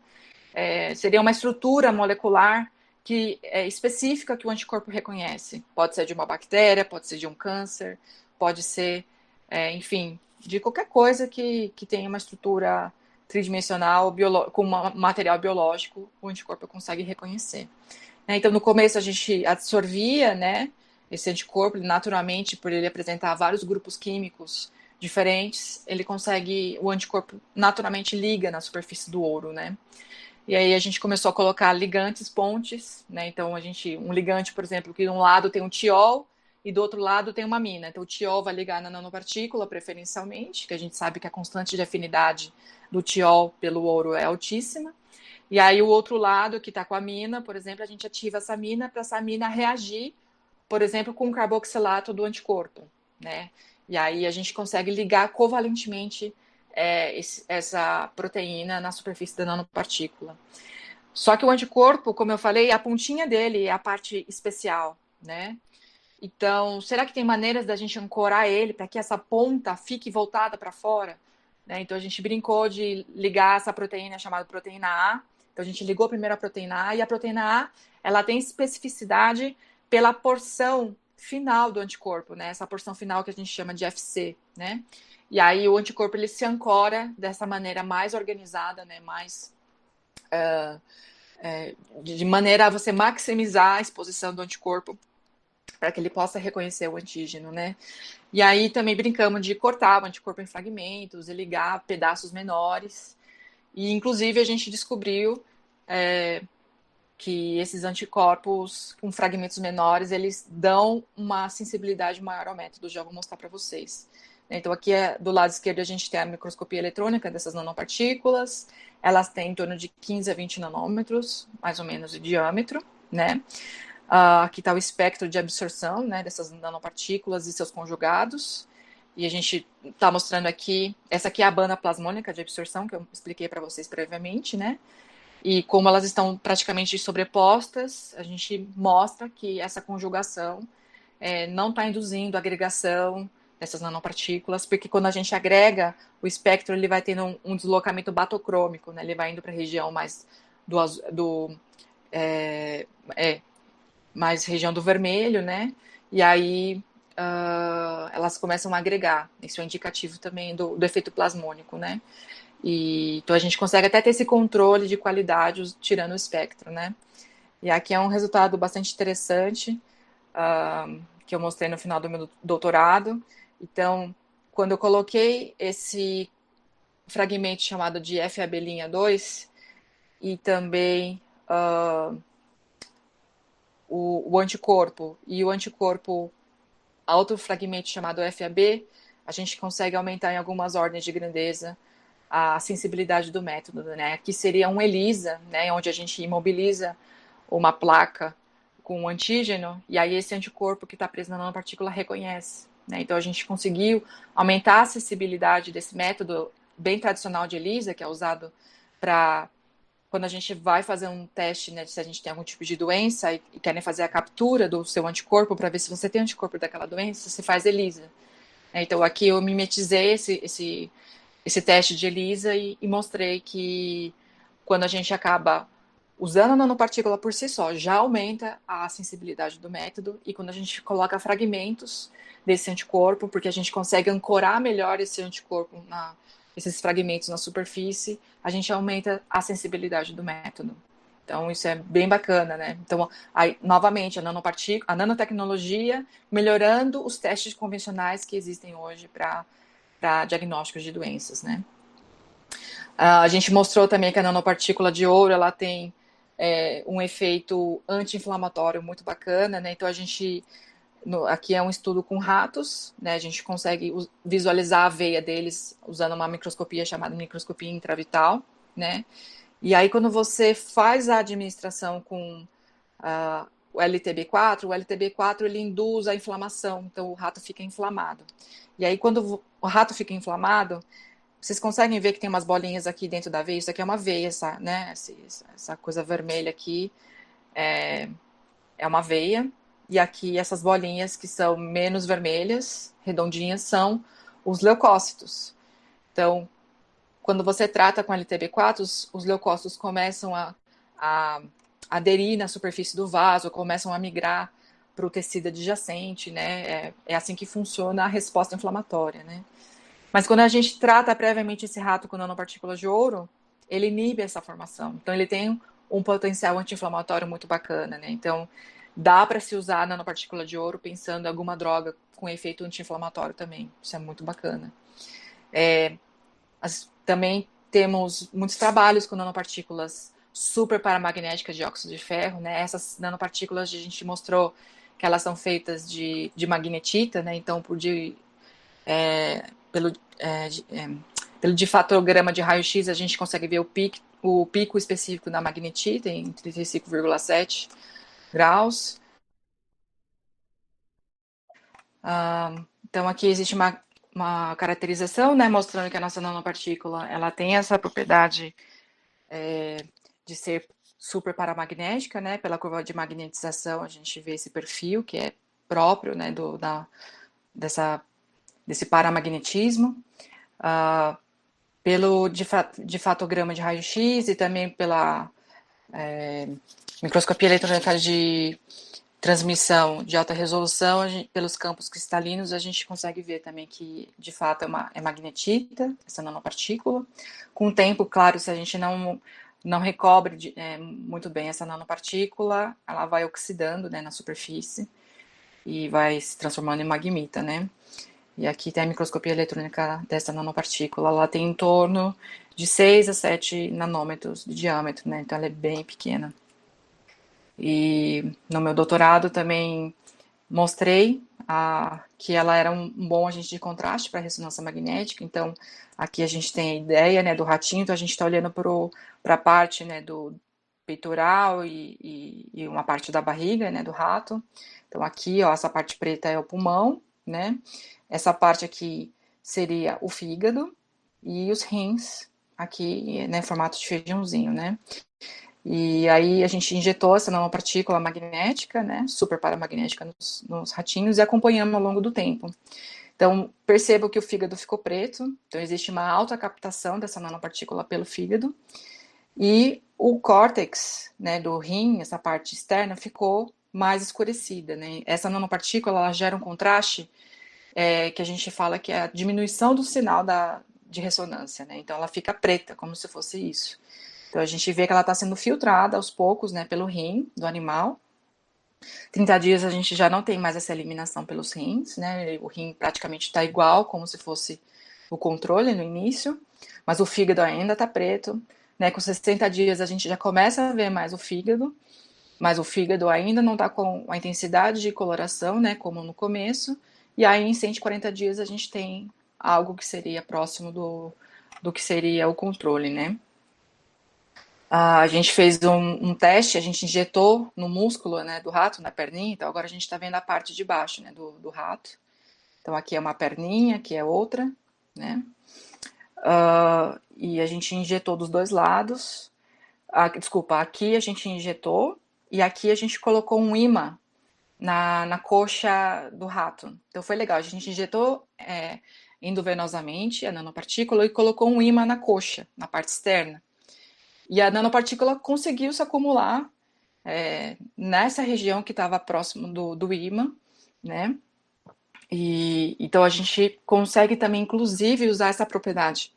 seria uma estrutura molecular que é específica que o anticorpo reconhece. Pode ser de uma bactéria, pode ser de um câncer, pode ser, enfim, de qualquer coisa que tenha uma estrutura tridimensional com material biológico, o anticorpo consegue reconhecer. Então, no começo a gente absorvia, né, esse anticorpo, naturalmente, por ele apresentar vários grupos químicos diferentes, o anticorpo naturalmente liga na superfície do ouro, né? E aí a gente começou a colocar ligantes, pontes, né? Então um ligante, por exemplo, que de um lado tem um tiol e do outro lado tem uma amina. Então o tiol vai ligar na nanopartícula preferencialmente, que a gente sabe que a constante de afinidade do tiol pelo ouro é altíssima. E aí o outro lado que está com a amina, por exemplo, a gente ativa essa amina para essa amina reagir, por exemplo, com o carboxilato do anticorpo, né? E aí a gente consegue ligar covalentemente essa proteína na superfície da nanopartícula. Só que o anticorpo, como eu falei, a pontinha dele é a parte especial, né? Então, será que tem maneiras da gente ancorar ele para que essa ponta fique voltada para fora? Né? Então, a gente brincou de ligar essa proteína chamada proteína A. Então, a gente ligou primeiro a proteína A e a proteína A, ela tem especificidade pela porção final do anticorpo, né? Essa porção final que a gente chama de FC, né? E aí o anticorpo ele se ancora dessa maneira mais organizada, né? Mais de maneira a você maximizar a exposição do anticorpo para que ele possa reconhecer o antígeno, né? E aí também brincamos de cortar o anticorpo em fragmentos e ligar pedaços menores. E, inclusive, a gente descobriu que esses anticorpos com fragmentos menores, eles dão uma sensibilidade maior ao método. Já vou mostrar para vocês. Então, aqui do lado esquerdo a gente tem a microscopia eletrônica dessas nanopartículas. Elas têm em torno de 15 a 20 nanômetros, mais ou menos, de diâmetro, né? Aqui está o espectro de absorção, né, dessas nanopartículas e seus conjugados. E a gente está mostrando aqui, essa aqui é a banda plasmônica de absorção, que eu expliquei para vocês previamente, né? E como elas estão praticamente sobrepostas, a gente mostra que essa conjugação não está induzindo agregação dessas nanopartículas, porque quando a gente agrega, o espectro ele vai tendo um deslocamento batocrômico, né? Ele vai indo para a região mais mais região do vermelho, né? E aí elas começam a agregar. Isso é indicativo também do efeito plasmônico, né? Então a gente consegue até ter esse controle de qualidade tirando o espectro, né? E aqui é um resultado bastante interessante que eu mostrei no final do meu doutorado. Então, quando eu coloquei esse fragmento chamado de FAB'2 e também o anticorpo e o anticorpo outro fragmento chamado FAB, a gente consegue aumentar em algumas ordens de grandeza a sensibilidade do método, né? Aqui seria um ELISA, né? Onde a gente imobiliza uma placa com um antígeno e aí esse anticorpo que está preso na nanopartícula reconhece, né? Então a gente conseguiu aumentar a acessibilidade desse método bem tradicional de ELISA, que é usado para quando a gente vai fazer um teste, né, se a gente tem algum tipo de doença e querem fazer a captura do seu anticorpo para ver se você tem anticorpo daquela doença, você faz ELISA. Então aqui eu mimetizei esse teste de ELISA e mostrei que quando a gente acaba usando a nanopartícula por si só, já aumenta a sensibilidade do método, e quando a gente coloca fragmentos desse anticorpo, porque a gente consegue ancorar melhor esse anticorpo esses fragmentos na superfície, a gente aumenta a sensibilidade do método. Então, isso é bem bacana, né? Então, aí, novamente, a nanotecnologia melhorando os testes convencionais que existem hoje para diagnósticos de doenças, né? A gente mostrou também que a nanopartícula de ouro, ela tem um efeito anti-inflamatório muito bacana, né? Então, aqui é um estudo com ratos, né? A gente consegue visualizar a veia deles usando uma microscopia chamada microscopia intravital, né? E aí, quando você faz a administração com o LTB4 ele induz a inflamação, então o rato fica inflamado. E aí, quando o rato fica inflamado, vocês conseguem ver que tem umas bolinhas aqui dentro da veia? Isso aqui é uma veia, né? Essa coisa vermelha aqui é uma veia. E aqui essas bolinhas que são menos vermelhas, redondinhas, são os leucócitos. Então, quando você trata com LTB4, os leucócitos começam a aderir na superfície do vaso, começam a migrar para o tecido adjacente, né? É assim que funciona a resposta inflamatória, né? Mas quando a gente trata previamente esse rato com nanopartículas de ouro, ele inibe essa formação. Então, ele tem um potencial anti-inflamatório muito bacana, né? Então, dá para se usar a nanopartícula de ouro pensando em alguma droga com efeito anti-inflamatório também. Isso é muito bacana. Também temos muitos trabalhos com nanopartículas super paramagnéticas de óxido de ferro, né? Essas nanopartículas a gente mostrou que elas são feitas de magnetita, né? Então, pelo difatograma de raio-x, a gente consegue ver o pico específico da magnetita em 35,7 graus. Então, aqui existe uma caracterização, né, mostrando que a nossa nanopartícula ela tem essa propriedade de ser super paramagnética, né? Pela curva de magnetização, a gente vê esse perfil que é próprio, né, desse paramagnetismo. Pelo difatograma de raio-x e também pela microscopia eletrônica de transmissão de alta resolução, pelos campos cristalinos, a gente consegue ver também que, de fato, é magnetita, essa nanopartícula. Com o tempo, claro, se a gente não recobre muito bem essa nanopartícula, ela vai oxidando, né, na superfície. e vai se transformando em magmita, né? E aqui tem a microscopia eletrônica dessa nanopartícula, ela tem em torno de 6 a 7 nanômetros de diâmetro, né? Então ela é bem pequena. E no meu doutorado também mostrei que ela era um bom agente de contraste para a ressonância magnética. Então, aqui a gente tem a ideia, né, do ratinho, então a gente está olhando para a parte, né, do peitoral e uma parte da barriga, né, do rato. Então, aqui, ó, essa parte preta é o pulmão, né? Essa parte aqui seria o fígado e os rins, aqui, né, em formato de feijãozinho, né? E aí a gente injetou essa nanopartícula magnética, né, super paramagnética nos ratinhos e acompanhamos ao longo do tempo. Então, percebo que o fígado ficou preto, então existe uma alta captação dessa nanopartícula pelo fígado, e o córtex, né, do rim, essa parte externa, ficou mais escurecida, né. Essa nanopartícula, ela gera um contraste que a gente fala que é a diminuição do sinal de ressonância, né, então ela fica preta, como se fosse isso. Então a gente vê que ela está sendo filtrada aos poucos, né, pelo rim do animal. 30 dias a gente já não tem mais essa eliminação pelos rins, né? O rim praticamente está igual, como se fosse o controle no início, mas o fígado ainda está preto, né? Com 60 dias a gente já começa a ver mais o fígado, mas o fígado ainda não está com a intensidade de coloração, né, como no começo, e aí em 140 dias a gente tem algo que seria próximo do que seria o controle, né? A gente fez um teste, a gente injetou no músculo, né, do rato, na perninha, então agora a gente está vendo a parte de baixo, né, do rato. Então aqui é uma perninha, aqui é outra, né? E a gente injetou dos dois lados. Desculpa, aqui a gente injetou e aqui a gente colocou um ímã na coxa do rato. Então foi legal, a gente injetou endovenosamente a nanopartícula e colocou um ímã na coxa, na parte externa. E a nanopartícula conseguiu se acumular nessa região que estava próximo do ímã, né? E então a gente consegue também, inclusive, usar essa propriedade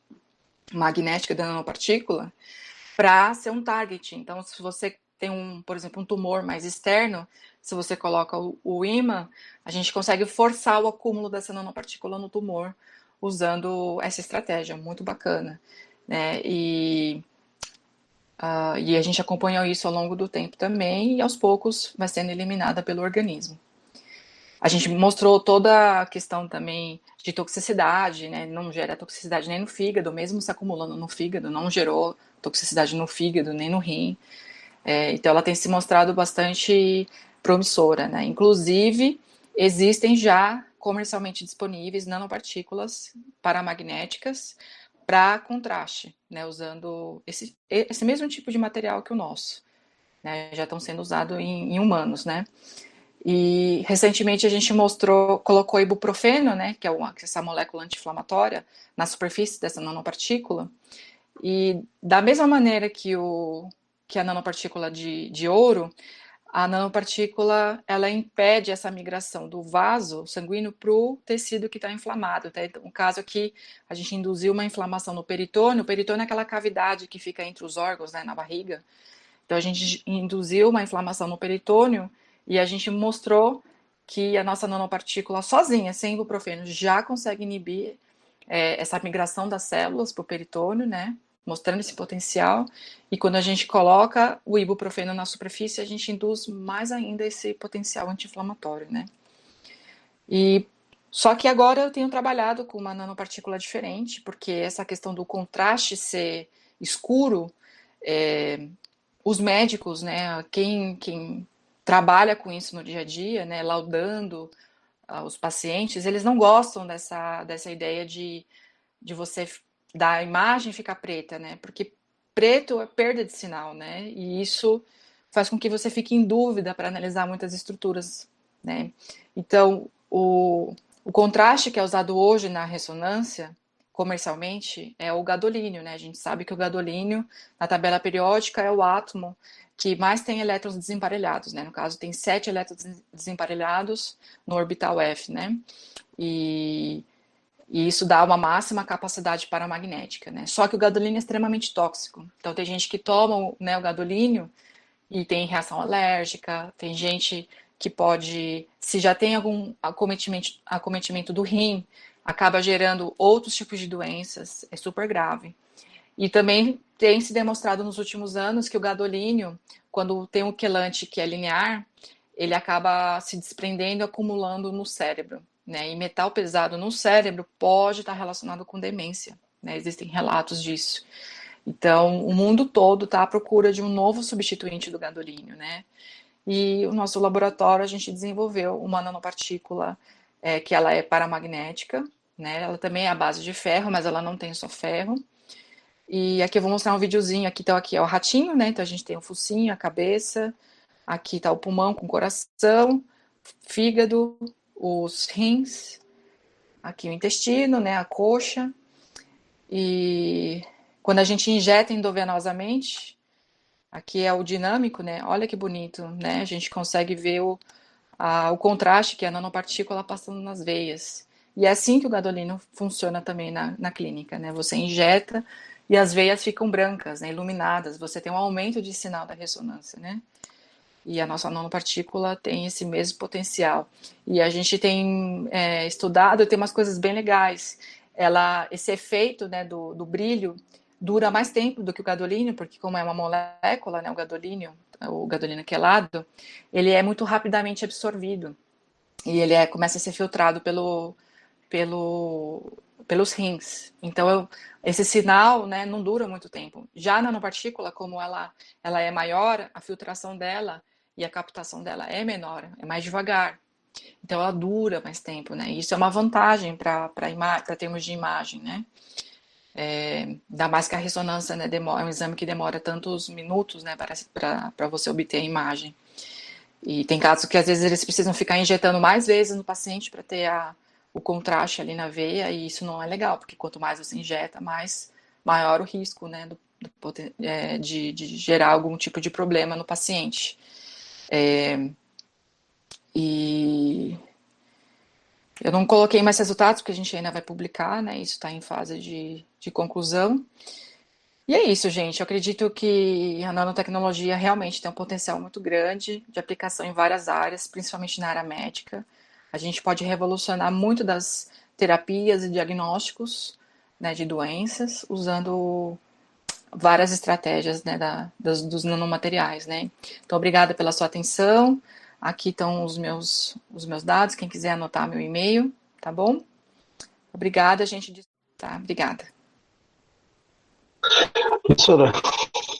magnética da nanopartícula para ser um target. Então, se você tem por exemplo, um tumor mais externo, se você coloca o ímã, a gente consegue forçar o acúmulo dessa nanopartícula no tumor usando essa estratégia, muito bacana, né? E a gente acompanhou isso ao longo do tempo também, e aos poucos vai sendo eliminada pelo organismo. A gente mostrou toda a questão também de toxicidade, né? Não gera toxicidade nem no fígado, mesmo se acumulando no fígado, não gerou toxicidade no fígado nem no rim. Então ela tem se mostrado bastante promissora, né? Inclusive, existem já comercialmente disponíveis nanopartículas paramagnéticas para contraste, né? Usando esse mesmo tipo de material que o nosso, né? Já estão sendo usados em humanos, né? E recentemente a gente colocou ibuprofeno, né, que é essa molécula anti-inflamatória, na superfície dessa nanopartícula. E da mesma maneira que a nanopartícula de ouro, a nanopartícula ela impede essa migração do vaso sanguíneo para o tecido que está inflamado. Tá? Então, no caso aqui, a gente induziu uma inflamação no peritônio. O peritônio é aquela cavidade que fica entre os órgãos, né, na barriga. Então, a gente induziu uma inflamação no peritônio e a gente mostrou que a nossa nanopartícula sozinha, sem ibuprofeno, já consegue inibir essa migração das células para o peritônio, né? Mostrando esse potencial. E quando a gente coloca o ibuprofeno na superfície, a gente induz mais ainda esse potencial anti-inflamatório, né? Só que agora eu tenho trabalhado com uma nanopartícula diferente, porque essa questão do contraste ser escuro, os médicos, né, quem trabalha com isso no dia a dia, né, laudando os pacientes, eles não gostam dessa ideia de você da imagem ficar preta, né, porque preto é perda de sinal, né, e isso faz com que você fique em dúvida para analisar muitas estruturas, né. Então, o contraste que é usado hoje na ressonância, comercialmente, é o gadolínio, né? A gente sabe que o gadolínio, na tabela periódica, é o átomo que mais tem elétrons desemparelhados, né? No caso, tem 7 elétrons desemparelhados no orbital F, né? E isso dá uma máxima capacidade paramagnética, né? Só que o gadolínio é extremamente tóxico. Então, tem gente que toma, né, o gadolínio e tem reação alérgica, tem gente que pode, se já tem algum acometimento do rim, acaba gerando outros tipos de doenças, é super grave. E também tem se demonstrado nos últimos anos que o gadolínio, quando tem um quelante que é linear, ele acaba se desprendendo e acumulando no cérebro, né? E metal pesado no cérebro pode estar relacionado com demência, né? Existem relatos disso. Então, o mundo todo está à procura de um novo substituinte do gadolínio, né? E o nosso laboratório, a gente desenvolveu uma nanopartícula que ela é paramagnética, né? Ela também é à base de ferro, mas ela não tem só ferro. E aqui eu vou mostrar um videozinho. Então aqui é o ratinho, né? Então a gente tem o focinho, a cabeça. Aqui tá o pulmão com o coração, fígado, os rins. Aqui o intestino, né? A coxa. E quando a gente injeta endovenosamente, aqui é o dinâmico, né? Olha que bonito, né? A gente consegue ver o contraste que é a nanopartícula passando nas veias. E é assim que o gadolino funciona também na clínica, né? Você injeta e as veias ficam brancas, né, iluminadas. Você tem um aumento de sinal da ressonância, né? E a nossa nanopartícula tem esse mesmo potencial. E a gente tem estudado, tem umas coisas bem legais. Esse efeito, né, do brilho dura mais tempo do que o gadolínio, porque como é uma molécula, né, o gadolínio quelado, ele é muito rapidamente absorvido. E ele começa a ser filtrado pelos rins. Então, esse sinal, né, não dura muito tempo. Já a nanopartícula, como ela é maior, a filtração dela e a captação dela é menor, é mais devagar. Então, ela dura mais tempo, né? Isso é uma vantagem para termos de imagem, né? Ainda mais que a ressonância, né, é um exame que demora tantos minutos, né, para você obter a imagem. E tem casos que às vezes eles precisam ficar injetando mais vezes no paciente para ter o contraste ali na veia, e isso não é legal, porque quanto mais você injeta, maior o risco, né, de gerar algum tipo de problema no paciente. E eu não coloquei mais resultados, porque a gente ainda vai publicar, né, isso está em fase de conclusão. E é isso, gente. Eu acredito que a nanotecnologia realmente tem um potencial muito grande de aplicação em várias áreas, principalmente na área médica. A gente pode revolucionar muito das terapias e diagnósticos, né, de doenças, usando várias estratégias, né, dos nanomateriais, né. Então, obrigada pela sua atenção. Aqui estão os meus dados, quem quiser anotar meu e-mail, tá bom? Obrigada, gente. Tá, obrigada. Professora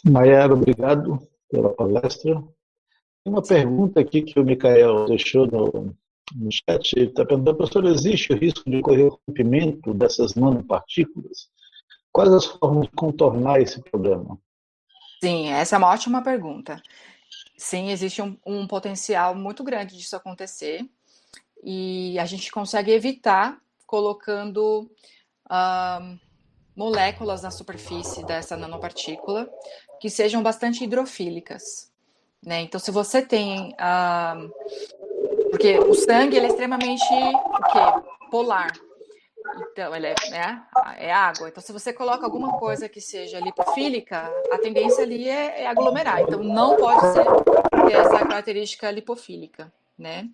Maiara, obrigado pela palestra. Tem uma pergunta aqui que o Micael deixou no chat. Ele está perguntando, professor, existe o risco de ocorrer o rompimento dessas nanopartículas? Quais as formas de contornar esse problema? Sim, essa é uma ótima pergunta. Sim, existe um potencial muito grande disso acontecer e a gente consegue evitar colocando moléculas na superfície dessa nanopartícula que sejam bastante hidrofílicas, né? Então, se você tem... porque o sangue ele é extremamente o quê? Polar. Então, ele é água. Então, se você coloca alguma coisa que seja lipofílica, a tendência ali é aglomerar. Então, não pode ter essa característica lipofílica, né?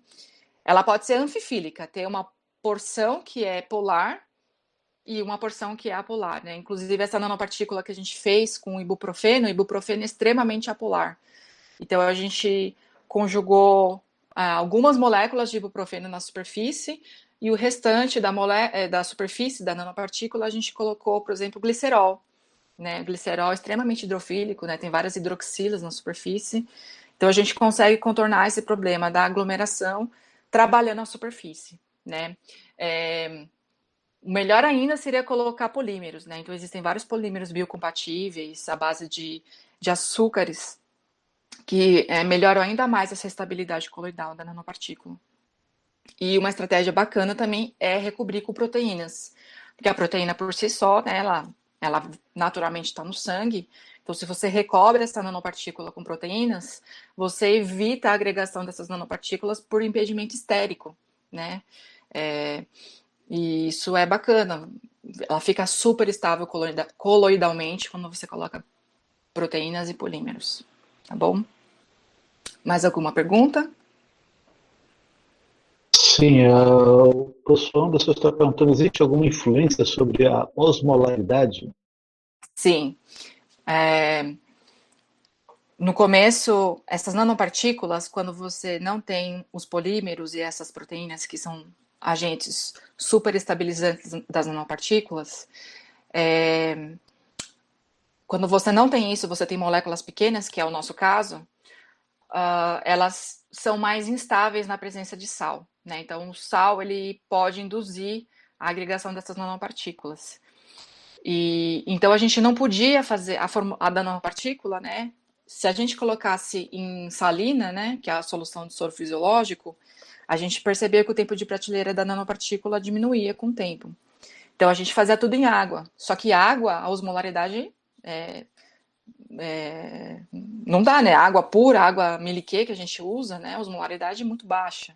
Ela pode ser anfifílica, ter uma porção que é polar e uma porção que é apolar, né? Inclusive, essa nanopartícula que a gente fez com o ibuprofeno é extremamente apolar. Então, a gente conjugou algumas moléculas de ibuprofeno na superfície e o restante da superfície da nanopartícula a gente colocou, por exemplo, glicerol. Né? Glicerol é extremamente hidrofílico, né? Tem várias hidroxilas na superfície. Então, a gente consegue contornar esse problema da aglomeração trabalhando a superfície, né? O melhor ainda seria colocar polímeros, né? Então, existem vários polímeros biocompatíveis à base de açúcares que melhoram ainda mais essa estabilidade coloidal da nanopartícula. E uma estratégia bacana também é recobrir com proteínas, porque a proteína por si só, né, ela naturalmente está no sangue, então se você recobre essa nanopartícula com proteínas, você evita a agregação dessas nanopartículas por impedimento estérico, né, e isso é bacana, ela fica super estável coloidalmente quando você coloca proteínas e polímeros, tá bom? Mais alguma pergunta? Sim, o professor Anderson está perguntando, existe alguma influência sobre a osmolaridade? Sim. É, no começo, essas nanopartículas, quando você não tem os polímeros e essas proteínas que são agentes superestabilizantes das nanopartículas, quando você não tem isso, você tem moléculas pequenas, que é o nosso caso, elas são mais instáveis na presença de sal, né? Então, o sal ele pode induzir a agregação dessas nanopartículas. E então a gente não podia fazer a nanopartícula, né? Se a gente colocasse em salina, né, que é a solução de soro fisiológico, a gente percebia que o tempo de prateleira da nanopartícula diminuía com o tempo. Então a gente fazia tudo em água. Só que água, a osmolaridade não dá, né? Água pura, água miliquê que a gente usa, né? Osmolaridade muito baixa.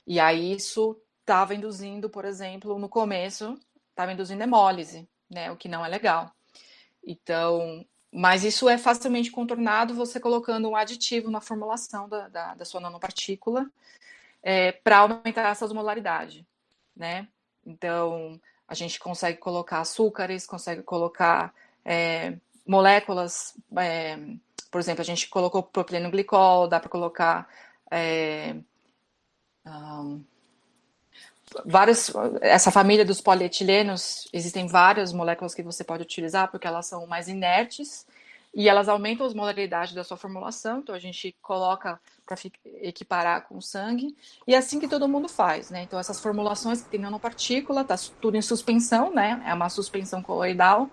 E aí isso estava induzindo, por exemplo, no começo, estava induzindo hemólise, né? O que não é legal. Então, mas isso é facilmente contornado você colocando um aditivo na formulação da sua nanopartícula para aumentar essa osmolaridade, né? Então, a gente consegue colocar açúcares, consegue colocar moléculas, por exemplo, a gente colocou propileno glicol, dá para colocar essa família dos polietilenos, existem várias moléculas que você pode utilizar porque elas são mais inertes e elas aumentam a osmolaridade da sua formulação, então a gente coloca para equiparar com o sangue, e é assim que todo mundo faz, né? Então essas formulações que tem nanopartícula, tá tudo em suspensão, né? É uma suspensão coloidal,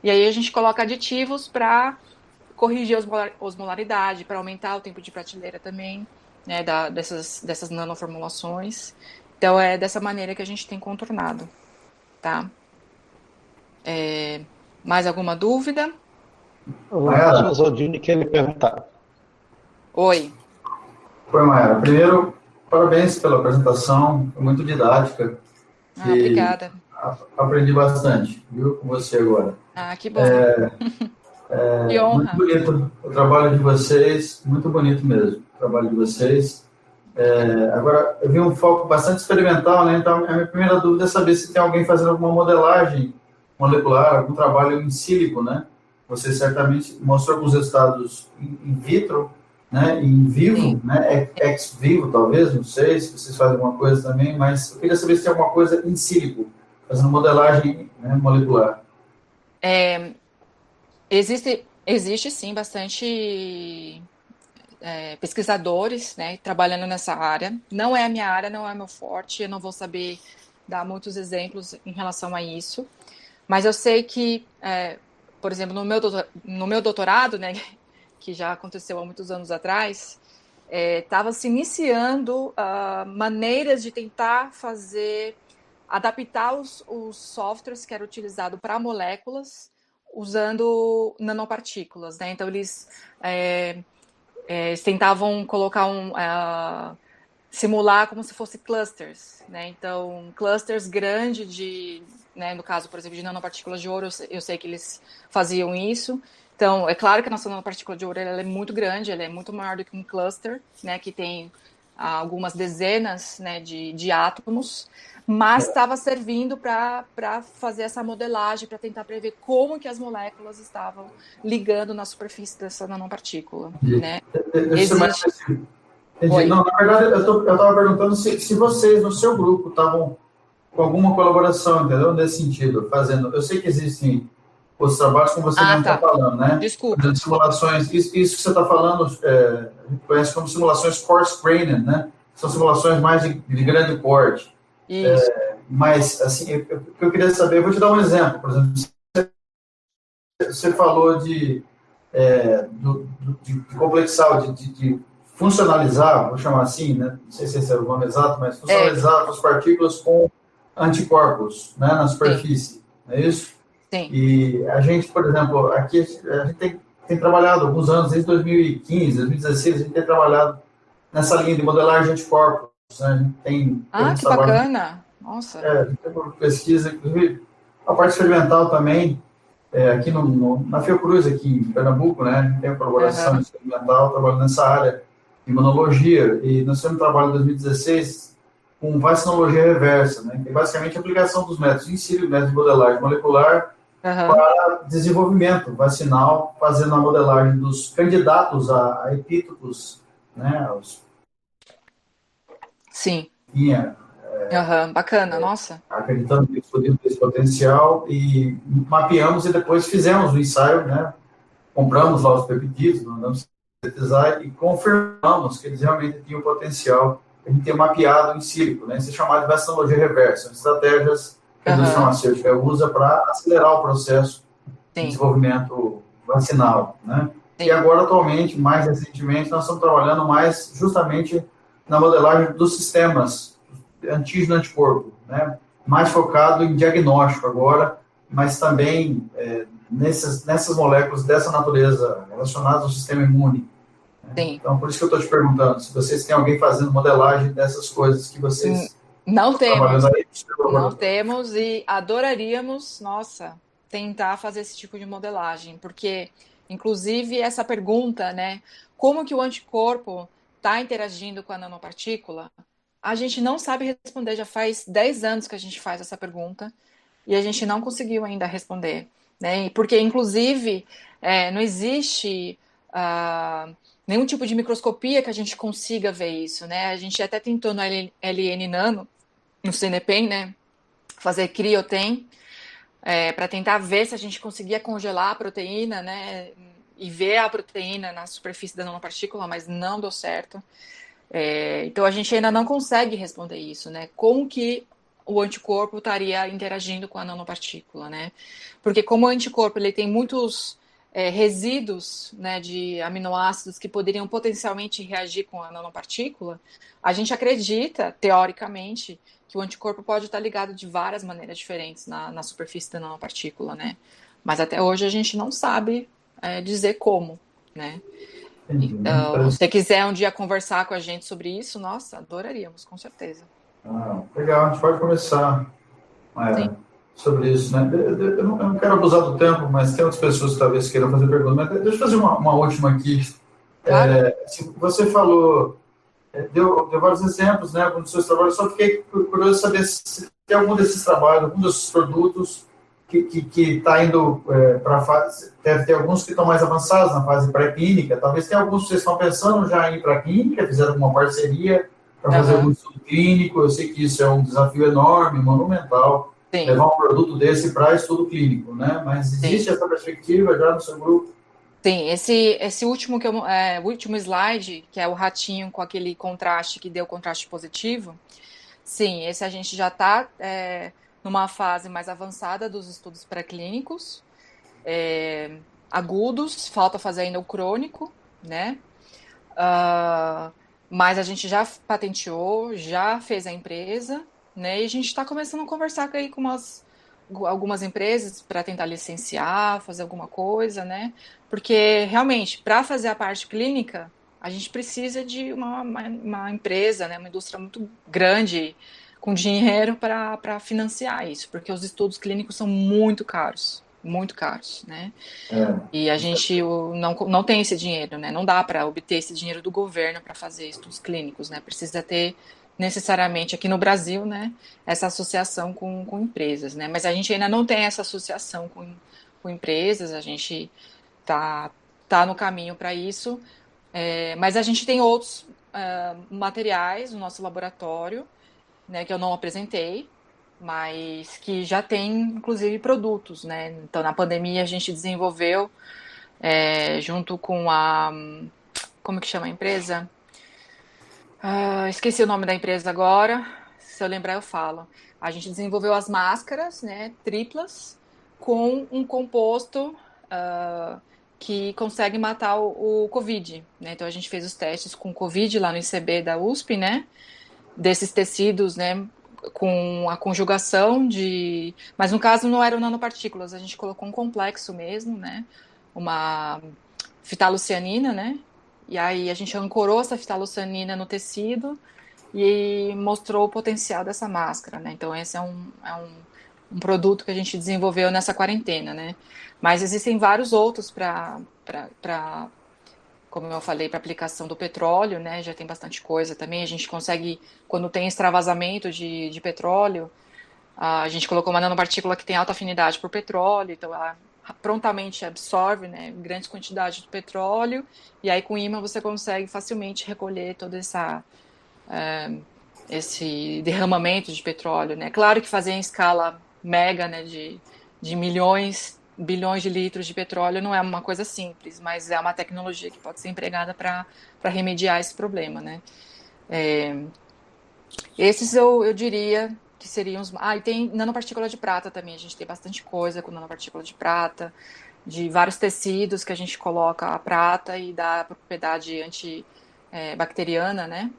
e aí a gente coloca aditivos para corrigir a osmolaridade, para aumentar o tempo de prateleira também, né, dessas nanoformulações. Então é dessa maneira que a gente tem contornado, tá? Mais alguma dúvida? O professor Zaldini quer lhe perguntar. Oi. Oi, Mayara. Primeiro, parabéns pela apresentação, foi muito didática. Obrigada. Aprendi bastante, viu, com você agora. Que bom. Que Muito honra. bonito o trabalho de vocês, muito bonito mesmo o trabalho de vocês. Agora, eu vi um foco bastante experimental, né? Então, a minha primeira dúvida é saber se tem alguém fazendo alguma modelagem molecular, algum trabalho em sílico, né? Você certamente mostrou alguns resultados in vitro, né? Em vivo, sim, né? Ex vivo, talvez, não sei se vocês fazem alguma coisa também, mas eu queria saber se tem alguma coisa em sílico, fazendo modelagem, né, molecular. Existe sim bastante pesquisadores, né, trabalhando nessa área. Não é a minha área, não é meu forte, eu não vou saber dar muitos exemplos em relação a isso, mas eu sei que, por exemplo, no meu doutorado, né, que já aconteceu há muitos anos atrás, estava se iniciando maneiras de tentar adaptar os softwares que eram utilizados para moléculas usando nanopartículas, né? Então eles tentavam colocar simular como se fosse clusters, né? Então clusters grandes né, no caso, por exemplo, de nanopartículas de ouro, eu sei que eles faziam isso. Então, é claro que a nossa nanopartícula de ouro ela é muito grande, ela é muito maior do que um cluster, né, que tem algumas dezenas, né, de átomos, mas estava servindo para fazer essa modelagem, para tentar prever como que as moléculas estavam ligando na superfície dessa nanopartícula, né? Existe... Não, na verdade, eu estava perguntando se vocês, no seu grupo, estavam com alguma colaboração, entendeu? Nesse sentido, fazendo... Eu sei que existem os trabalhos, como você mesmo está falando, né? Desculpa. Fazendo simulações, isso que você está falando, a gente conhece como simulações coarse-grained, né? São simulações mais de grande porte. Isso. Mas, assim, o que eu queria saber, eu vou te dar um exemplo, por exemplo, você falou de complexar, de funcionalizar, vou chamar assim, né? Não sei se esse é o nome exato, mas funcionalizar as partículas com anticorpos, né, na superfície, não é isso? Sim. E a gente, por exemplo, aqui a gente tem trabalhado alguns anos, desde 2015, 2016, a gente tem trabalhado nessa linha de modelagem de anticorpos, né? A gente tem que bacana! Nossa! Tem uma pesquisa, inclusive, a parte experimental também, aqui na Fiocruz, aqui em Pernambuco, né? Tem uma colaboração experimental, trabalhando nessa área de imunologia, e nós fizemos um trabalho em 2016 com vacinologia reversa, né? Que é basicamente a aplicação dos métodos in silico, método de modelagem molecular, para desenvolvimento vacinal, fazendo a modelagem dos candidatos a epítopos, né? Sim. Tinha, bacana, nossa. acreditando que eles podiam ter esse potencial, e mapeamos e depois fizemos o ensaio, né? Compramos lá os peptídeos, mandamos sintetizar e confirmamos que eles realmente tinham potencial. A gente tem mapeado em sílico, né? Isso é chamado de vacinologia reversa, são estratégias que a indústria farmacêutica usa para acelerar o processo de desenvolvimento vacinal, né? Sim. E agora, atualmente, mais recentemente, nós estamos trabalhando mais justamente na modelagem dos sistemas antígeno-anticorpo, né? Mais focado em diagnóstico agora, mas também nessas moléculas dessa natureza relacionadas ao sistema imune. Sim. Então, por isso que eu estou te perguntando, se vocês têm alguém fazendo modelagem dessas coisas que vocês não temos. Aí, não temos e adoraríamos, nossa, tentar fazer esse tipo de modelagem, porque, inclusive, essa pergunta, né, como que o anticorpo está interagindo com a nanopartícula, a gente não sabe responder, já faz 10 anos que a gente faz essa pergunta e a gente não conseguiu ainda responder, né, porque, inclusive, não existe nenhum tipo de microscopia que a gente consiga ver isso, né, a gente até tentou no LN Nano, no CNPEM, né, fazer criotem, para tentar ver se a gente conseguia congelar a proteína, né, e ver a proteína na superfície da nanopartícula, mas não deu certo. Então a gente ainda não consegue responder isso, né, como que o anticorpo estaria interagindo com a nanopartícula, né, porque como o anticorpo ele tem muitos resíduos, né, de aminoácidos que poderiam potencialmente reagir com a nanopartícula, a gente acredita, teoricamente, que o anticorpo pode estar ligado de várias maneiras diferentes na superfície da nanopartícula, né? Mas até hoje a gente não sabe dizer como, né? Então, se você quiser um dia conversar com a gente sobre isso, nossa, adoraríamos, com certeza. Legal, a gente pode começar sobre isso, né? Eu não quero abusar do tempo, mas tem outras pessoas que talvez queiram fazer perguntas. Mas deixa eu fazer uma última aqui. Claro. Você falou, deu vários exemplos, né, alguns dos seus trabalhos, só fiquei curioso de saber se tem algum desses trabalhos, algum desses produtos que está indo para a fase, deve ter alguns que estão mais avançados na fase pré-clínica, talvez tenha alguns que vocês estão pensando já em ir para a clínica, fizeram alguma parceria para fazer algum estudo clínico. Eu sei que isso é um desafio enorme, monumental, levar um produto desse para estudo clínico, né? Mas existe essa perspectiva já no seu grupo? Sim, esse último o último slide, que é o ratinho com aquele contraste que deu contraste positivo, sim, esse a gente já está numa fase mais avançada dos estudos pré-clínicos, agudos, falta fazer ainda o crônico, né? Mas a gente já patenteou, já fez a empresa, né? E a gente está começando a conversar aí com algumas empresas para tentar licenciar, fazer alguma coisa, né? Porque realmente, para fazer a parte clínica, a gente precisa de uma empresa, né? Uma indústria muito grande, com dinheiro para financiar isso, porque os estudos clínicos são muito caros, né? E a gente não tem esse dinheiro, né? Não dá para obter esse dinheiro do governo para fazer estudos clínicos, né? Precisa ter necessariamente aqui no Brasil, né, essa associação com empresas, né? Mas a gente ainda não tem essa associação com empresas, a gente tá no caminho para isso, mas a gente tem outros materiais no nosso laboratório, né, que eu não apresentei, mas que já tem, inclusive, produtos, né? Então, na pandemia, a gente desenvolveu, junto com como que chama a empresa? Esqueci o nome da empresa agora, se eu lembrar eu falo. A gente desenvolveu as máscaras, né, triplas, com um composto que consegue matar o Covid, né? Então a gente fez os testes com Covid lá no ICB da USP, né? Desses tecidos, né? Com a conjugação de... Mas no caso não eram nanopartículas, a gente colocou um complexo mesmo, né? Uma fitalucianina, né? E aí a gente ancorou essa fitalucianina no tecido e mostrou o potencial dessa máscara, né? Então esse é um produto que a gente desenvolveu nessa quarentena, né? Mas existem vários outros para como eu falei, para aplicação do petróleo, né? Já tem bastante coisa também. A gente consegue, quando tem extravasamento de petróleo, a gente colocou uma nanopartícula que tem alta afinidade por petróleo, então ela prontamente absorve, né, grandes quantidades de petróleo, e aí com ímã você consegue facilmente recolher todo esse derramamento de petróleo, né? Claro que fazer em escala mega, né, de milhões, bilhões de litros de petróleo não é uma coisa simples, mas é uma tecnologia que pode ser empregada para remediar esse problema, né? Esses eu diria que seriam os... Ah, e tem nanopartícula de prata também, a gente tem bastante coisa com nanopartícula de prata, de vários tecidos que a gente coloca a prata e dá a propriedade antibacteriana, né?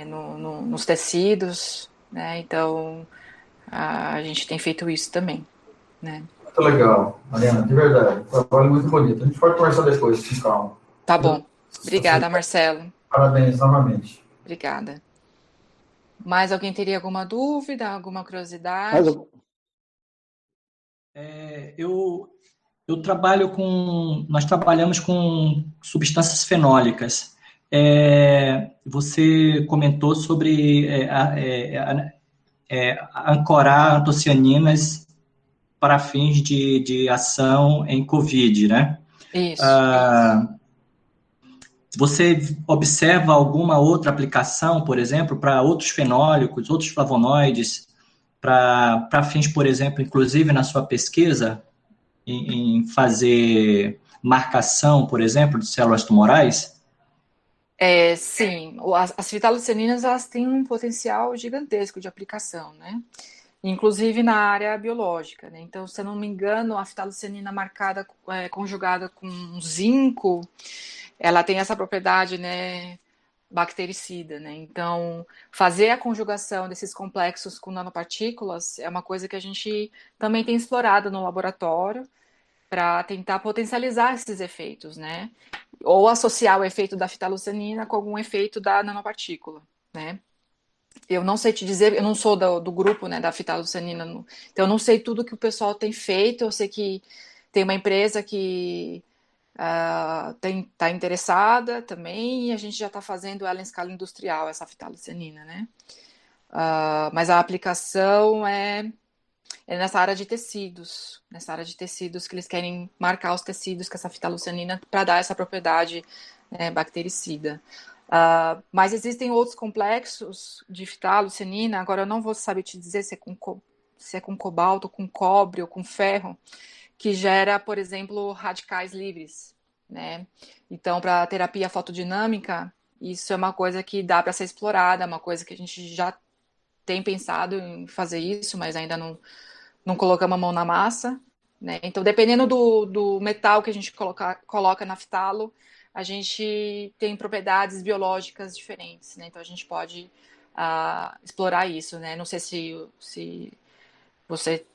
Nos tecidos, né? Então, a gente tem feito isso também, né? Muito legal, Mariana, de verdade. Trabalho muito bonito. A gente pode conversar depois, com calma. Tá bom. Obrigada, Marcelo. Parabéns novamente. Obrigada. Mais alguém teria alguma dúvida, alguma curiosidade? Eu trabalho com... Nós trabalhamos com substâncias fenólicas. Você comentou sobre ancorar antocianinas para fins de ação em COVID, né? Isso. Você observa alguma outra aplicação, por exemplo, para outros fenólicos, outros flavonoides, para fins, por exemplo, inclusive na sua pesquisa, em fazer marcação, por exemplo, de células tumorais? Sim, as fitalucianinas, elas têm um potencial gigantesco de aplicação, né? Inclusive na área biológica, né? Então, se eu não me engano, a fitalucianina marcada, conjugada com zinco, ela tem essa propriedade, né, bactericida, né? Então, fazer a conjugação desses complexos com nanopartículas é uma coisa que a gente também tem explorado no laboratório para tentar potencializar esses efeitos, né? Ou associar o efeito da fitalucianina com algum efeito da nanopartícula, né? Eu não sei te dizer, eu não sou do grupo, né, da fitalucianina, então eu não sei tudo que o pessoal tem feito. Eu sei que tem uma empresa que está interessada também, e a gente já está fazendo ela em escala industrial, essa fitalucianina, né? Mas a aplicação é nessa área de tecidos, que eles querem marcar os tecidos com essa fitalucianina para dar essa propriedade, né, bactericida. Mas existem outros complexos de fitalucianina, agora eu não vou saber te dizer se é com cobalto, com cobre ou com ferro, que gera, por exemplo, radicais livres, né? Então, para terapia fotodinâmica, isso é uma coisa que dá para ser explorada, é uma coisa que a gente já tem pensado em fazer isso, mas ainda não colocamos a mão na massa, né? Então, dependendo do metal que a gente coloca na fitalo, a gente tem propriedades biológicas diferentes, né? Então, a gente pode explorar isso, né? Não sei se você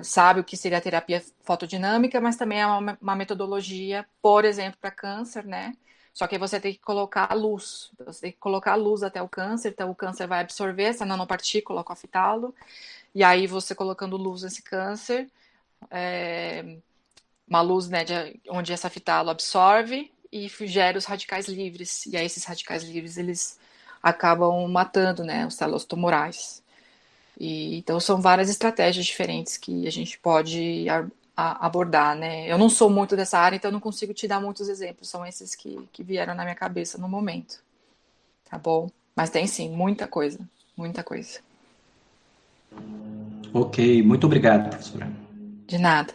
sabe o que seria a terapia fotodinâmica, mas também é uma metodologia, por exemplo, para câncer, né? Só que aí você tem que colocar a luz. Você tem que colocar a luz até o câncer, então o câncer vai absorver essa nanopartícula com a fitalo, e aí você colocando luz nesse câncer, uma luz, né, onde essa fitalo absorve e gera os radicais livres. E aí esses radicais livres, eles acabam matando, né, as células tumorais. Então são várias estratégias diferentes que a gente pode abordar, né? Eu não sou muito dessa área, então eu não consigo te dar muitos exemplos. São esses que vieram na minha cabeça no momento. Tá bom? Mas tem sim, muita coisa. Muita coisa. Ok, muito obrigado, professora. De nada.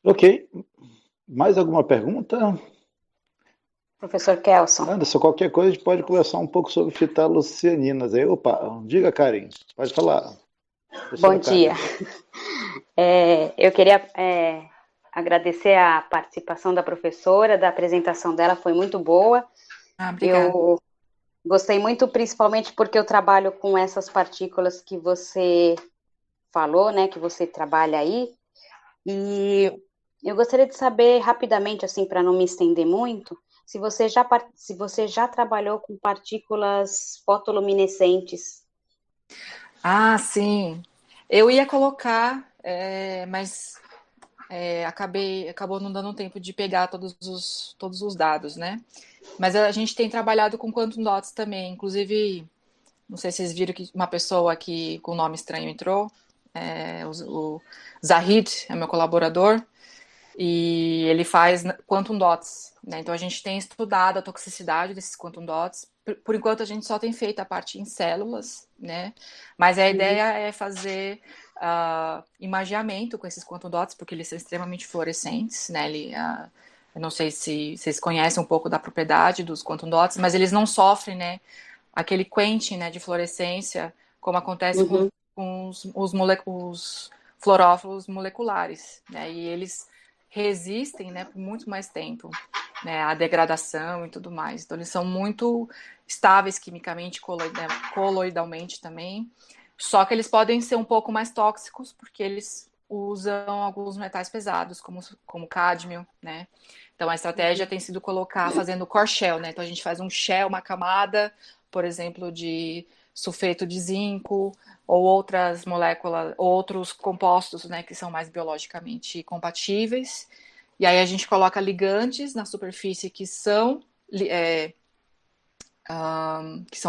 Ok. Mais alguma pergunta? Professor Kelson. Anderson, qualquer coisa a gente pode conversar um pouco sobre fitalucianinas. Aí, opa, diga, Karen, pode falar. Bom dia. Eu queria agradecer a participação da professora, da apresentação dela, foi muito boa. Obrigada. Eu gostei muito, principalmente porque eu trabalho com essas partículas que você falou, né, que você trabalha aí, e eu gostaria de saber rapidamente, assim, para não me estender muito, se você já trabalhou com partículas fotoluminescentes. Sim. Eu ia colocar, mas acabou não dando tempo de pegar todos os dados, né? Mas a gente tem trabalhado com Quantum Dots também, inclusive, não sei se vocês viram que uma pessoa aqui com nome estranho entrou, o Zahid é meu colaborador, e ele faz Quantum Dots, né? Então a gente tem estudado a toxicidade desses Quantum Dots. Por enquanto a gente só tem feito a parte em células, né? Mas a ideia é fazer imageamento com esses Quantum Dots, porque eles são extremamente fluorescentes, né? Eu não sei se vocês conhecem um pouco da propriedade dos Quantum Dots, mas eles não sofrem, né, aquele quenching, né, de fluorescência, como acontece com os fluorófilos moleculares, né? E eles resistem, né, por muito mais tempo, né, à degradação e tudo mais. Então, eles são muito estáveis quimicamente, coloidalmente também, só que eles podem ser um pouco mais tóxicos, porque eles usam alguns metais pesados, como cádmio, né? Então, a estratégia tem sido fazendo core shell, né? Então, a gente faz um shell, uma camada, por exemplo, de sulfeto de zinco, ou outras moléculas, outros compostos, né, que são mais biologicamente compatíveis. E aí a gente coloca ligantes na superfície que são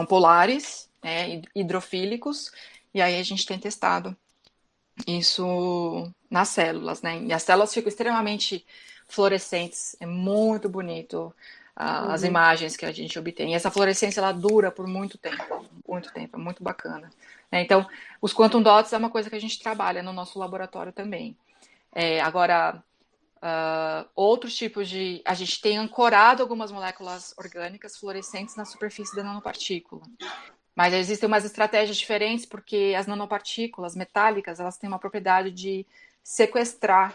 polares, né, hidrofílicos, e aí a gente tem testado isso nas células, né? E as células ficam extremamente fluorescentes, é muito bonito as imagens que a gente obtém. E essa fluorescência, ela dura por muito tempo, é muito bacana. Então, os Quantum Dots é uma coisa que a gente trabalha no nosso laboratório também. Agora, outros tipos de... A gente tem ancorado algumas moléculas orgânicas fluorescentes na superfície da nanopartícula. Mas existem umas estratégias diferentes, porque as nanopartículas metálicas, elas têm uma propriedade de sequestrar...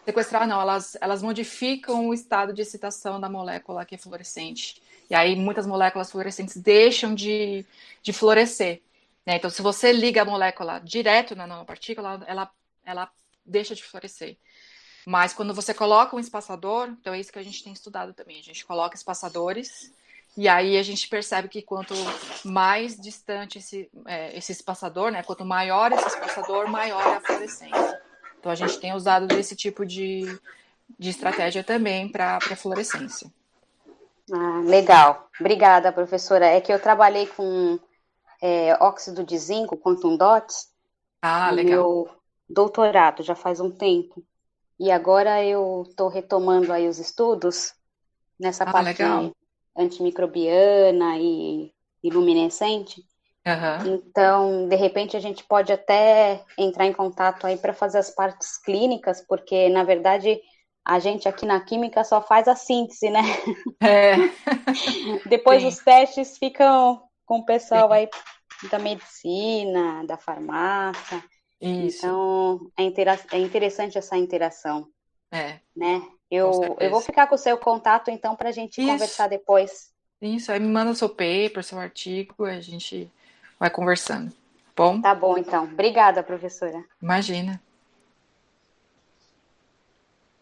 Sequestrar não, elas modificam o estado de excitação da molécula que é fluorescente. E aí muitas moléculas fluorescentes deixam de florescer, né? Então, se você liga a molécula direto na nanopartícula, ela deixa de florescer. Mas quando você coloca um espaçador, então é isso que a gente tem estudado também. A gente coloca espaçadores e aí a gente percebe que quanto mais distante esse espaçador, né? Quanto maior esse espaçador, maior é a fluorescência. Então, a gente tem usado desse tipo de estratégia também para fluorescência. Legal. Obrigada, professora. É que eu trabalhei com óxido de zinco, Quantum Dots, no legal. meu doutorado, já faz um tempo. E agora eu estou retomando aí os estudos nessa parte legal. antimicrobiana e luminescente. Então, de repente, a gente pode até entrar em contato aí para fazer as partes clínicas, porque, na verdade, a gente aqui na química só faz a síntese, né? Depois os testes ficam com o pessoal aí da medicina, da farmácia. Isso. Então, é interessante essa interação. Né? Eu vou ficar com o seu contato, então, para a gente conversar depois. Isso, aí me manda o seu paper, seu artigo, a gente vai conversando. Bom? Tá bom, então. Obrigada, professora. Imagina.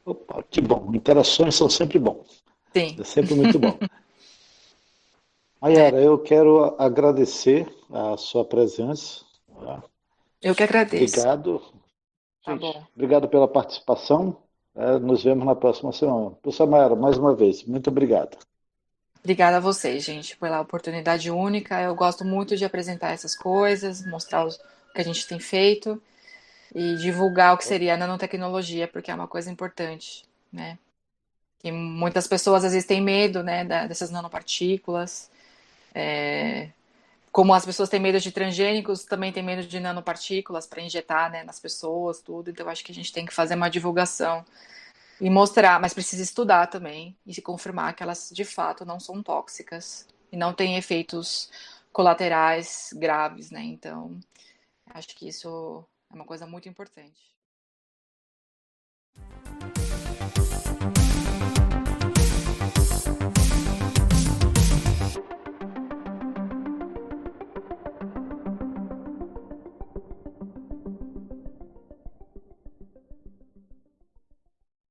Opa, que bom. Interações são sempre bom. Sim. É sempre muito bom. Mayara, eu quero agradecer a sua presença. Eu que agradeço. Obrigado. Tá bom. Obrigado pela participação. Nos vemos na próxima semana. Professora Mayara, mais uma vez, muito obrigado. Obrigada a vocês, gente, pela oportunidade única. Eu gosto muito de apresentar essas coisas, mostrar o que a gente tem feito e divulgar o que seria a nanotecnologia, porque é uma coisa importante, né? E muitas pessoas às vezes têm medo, né, dessas nanopartículas. Como as pessoas têm medo de transgênicos, também têm medo de nanopartículas para injetar, né, nas pessoas, tudo. Então, acho que a gente tem que fazer uma divulgação e mostrar, mas precisa estudar também e se confirmar que elas, de fato, não são tóxicas e não têm efeitos colaterais graves, né? Então, acho que isso é uma coisa muito importante.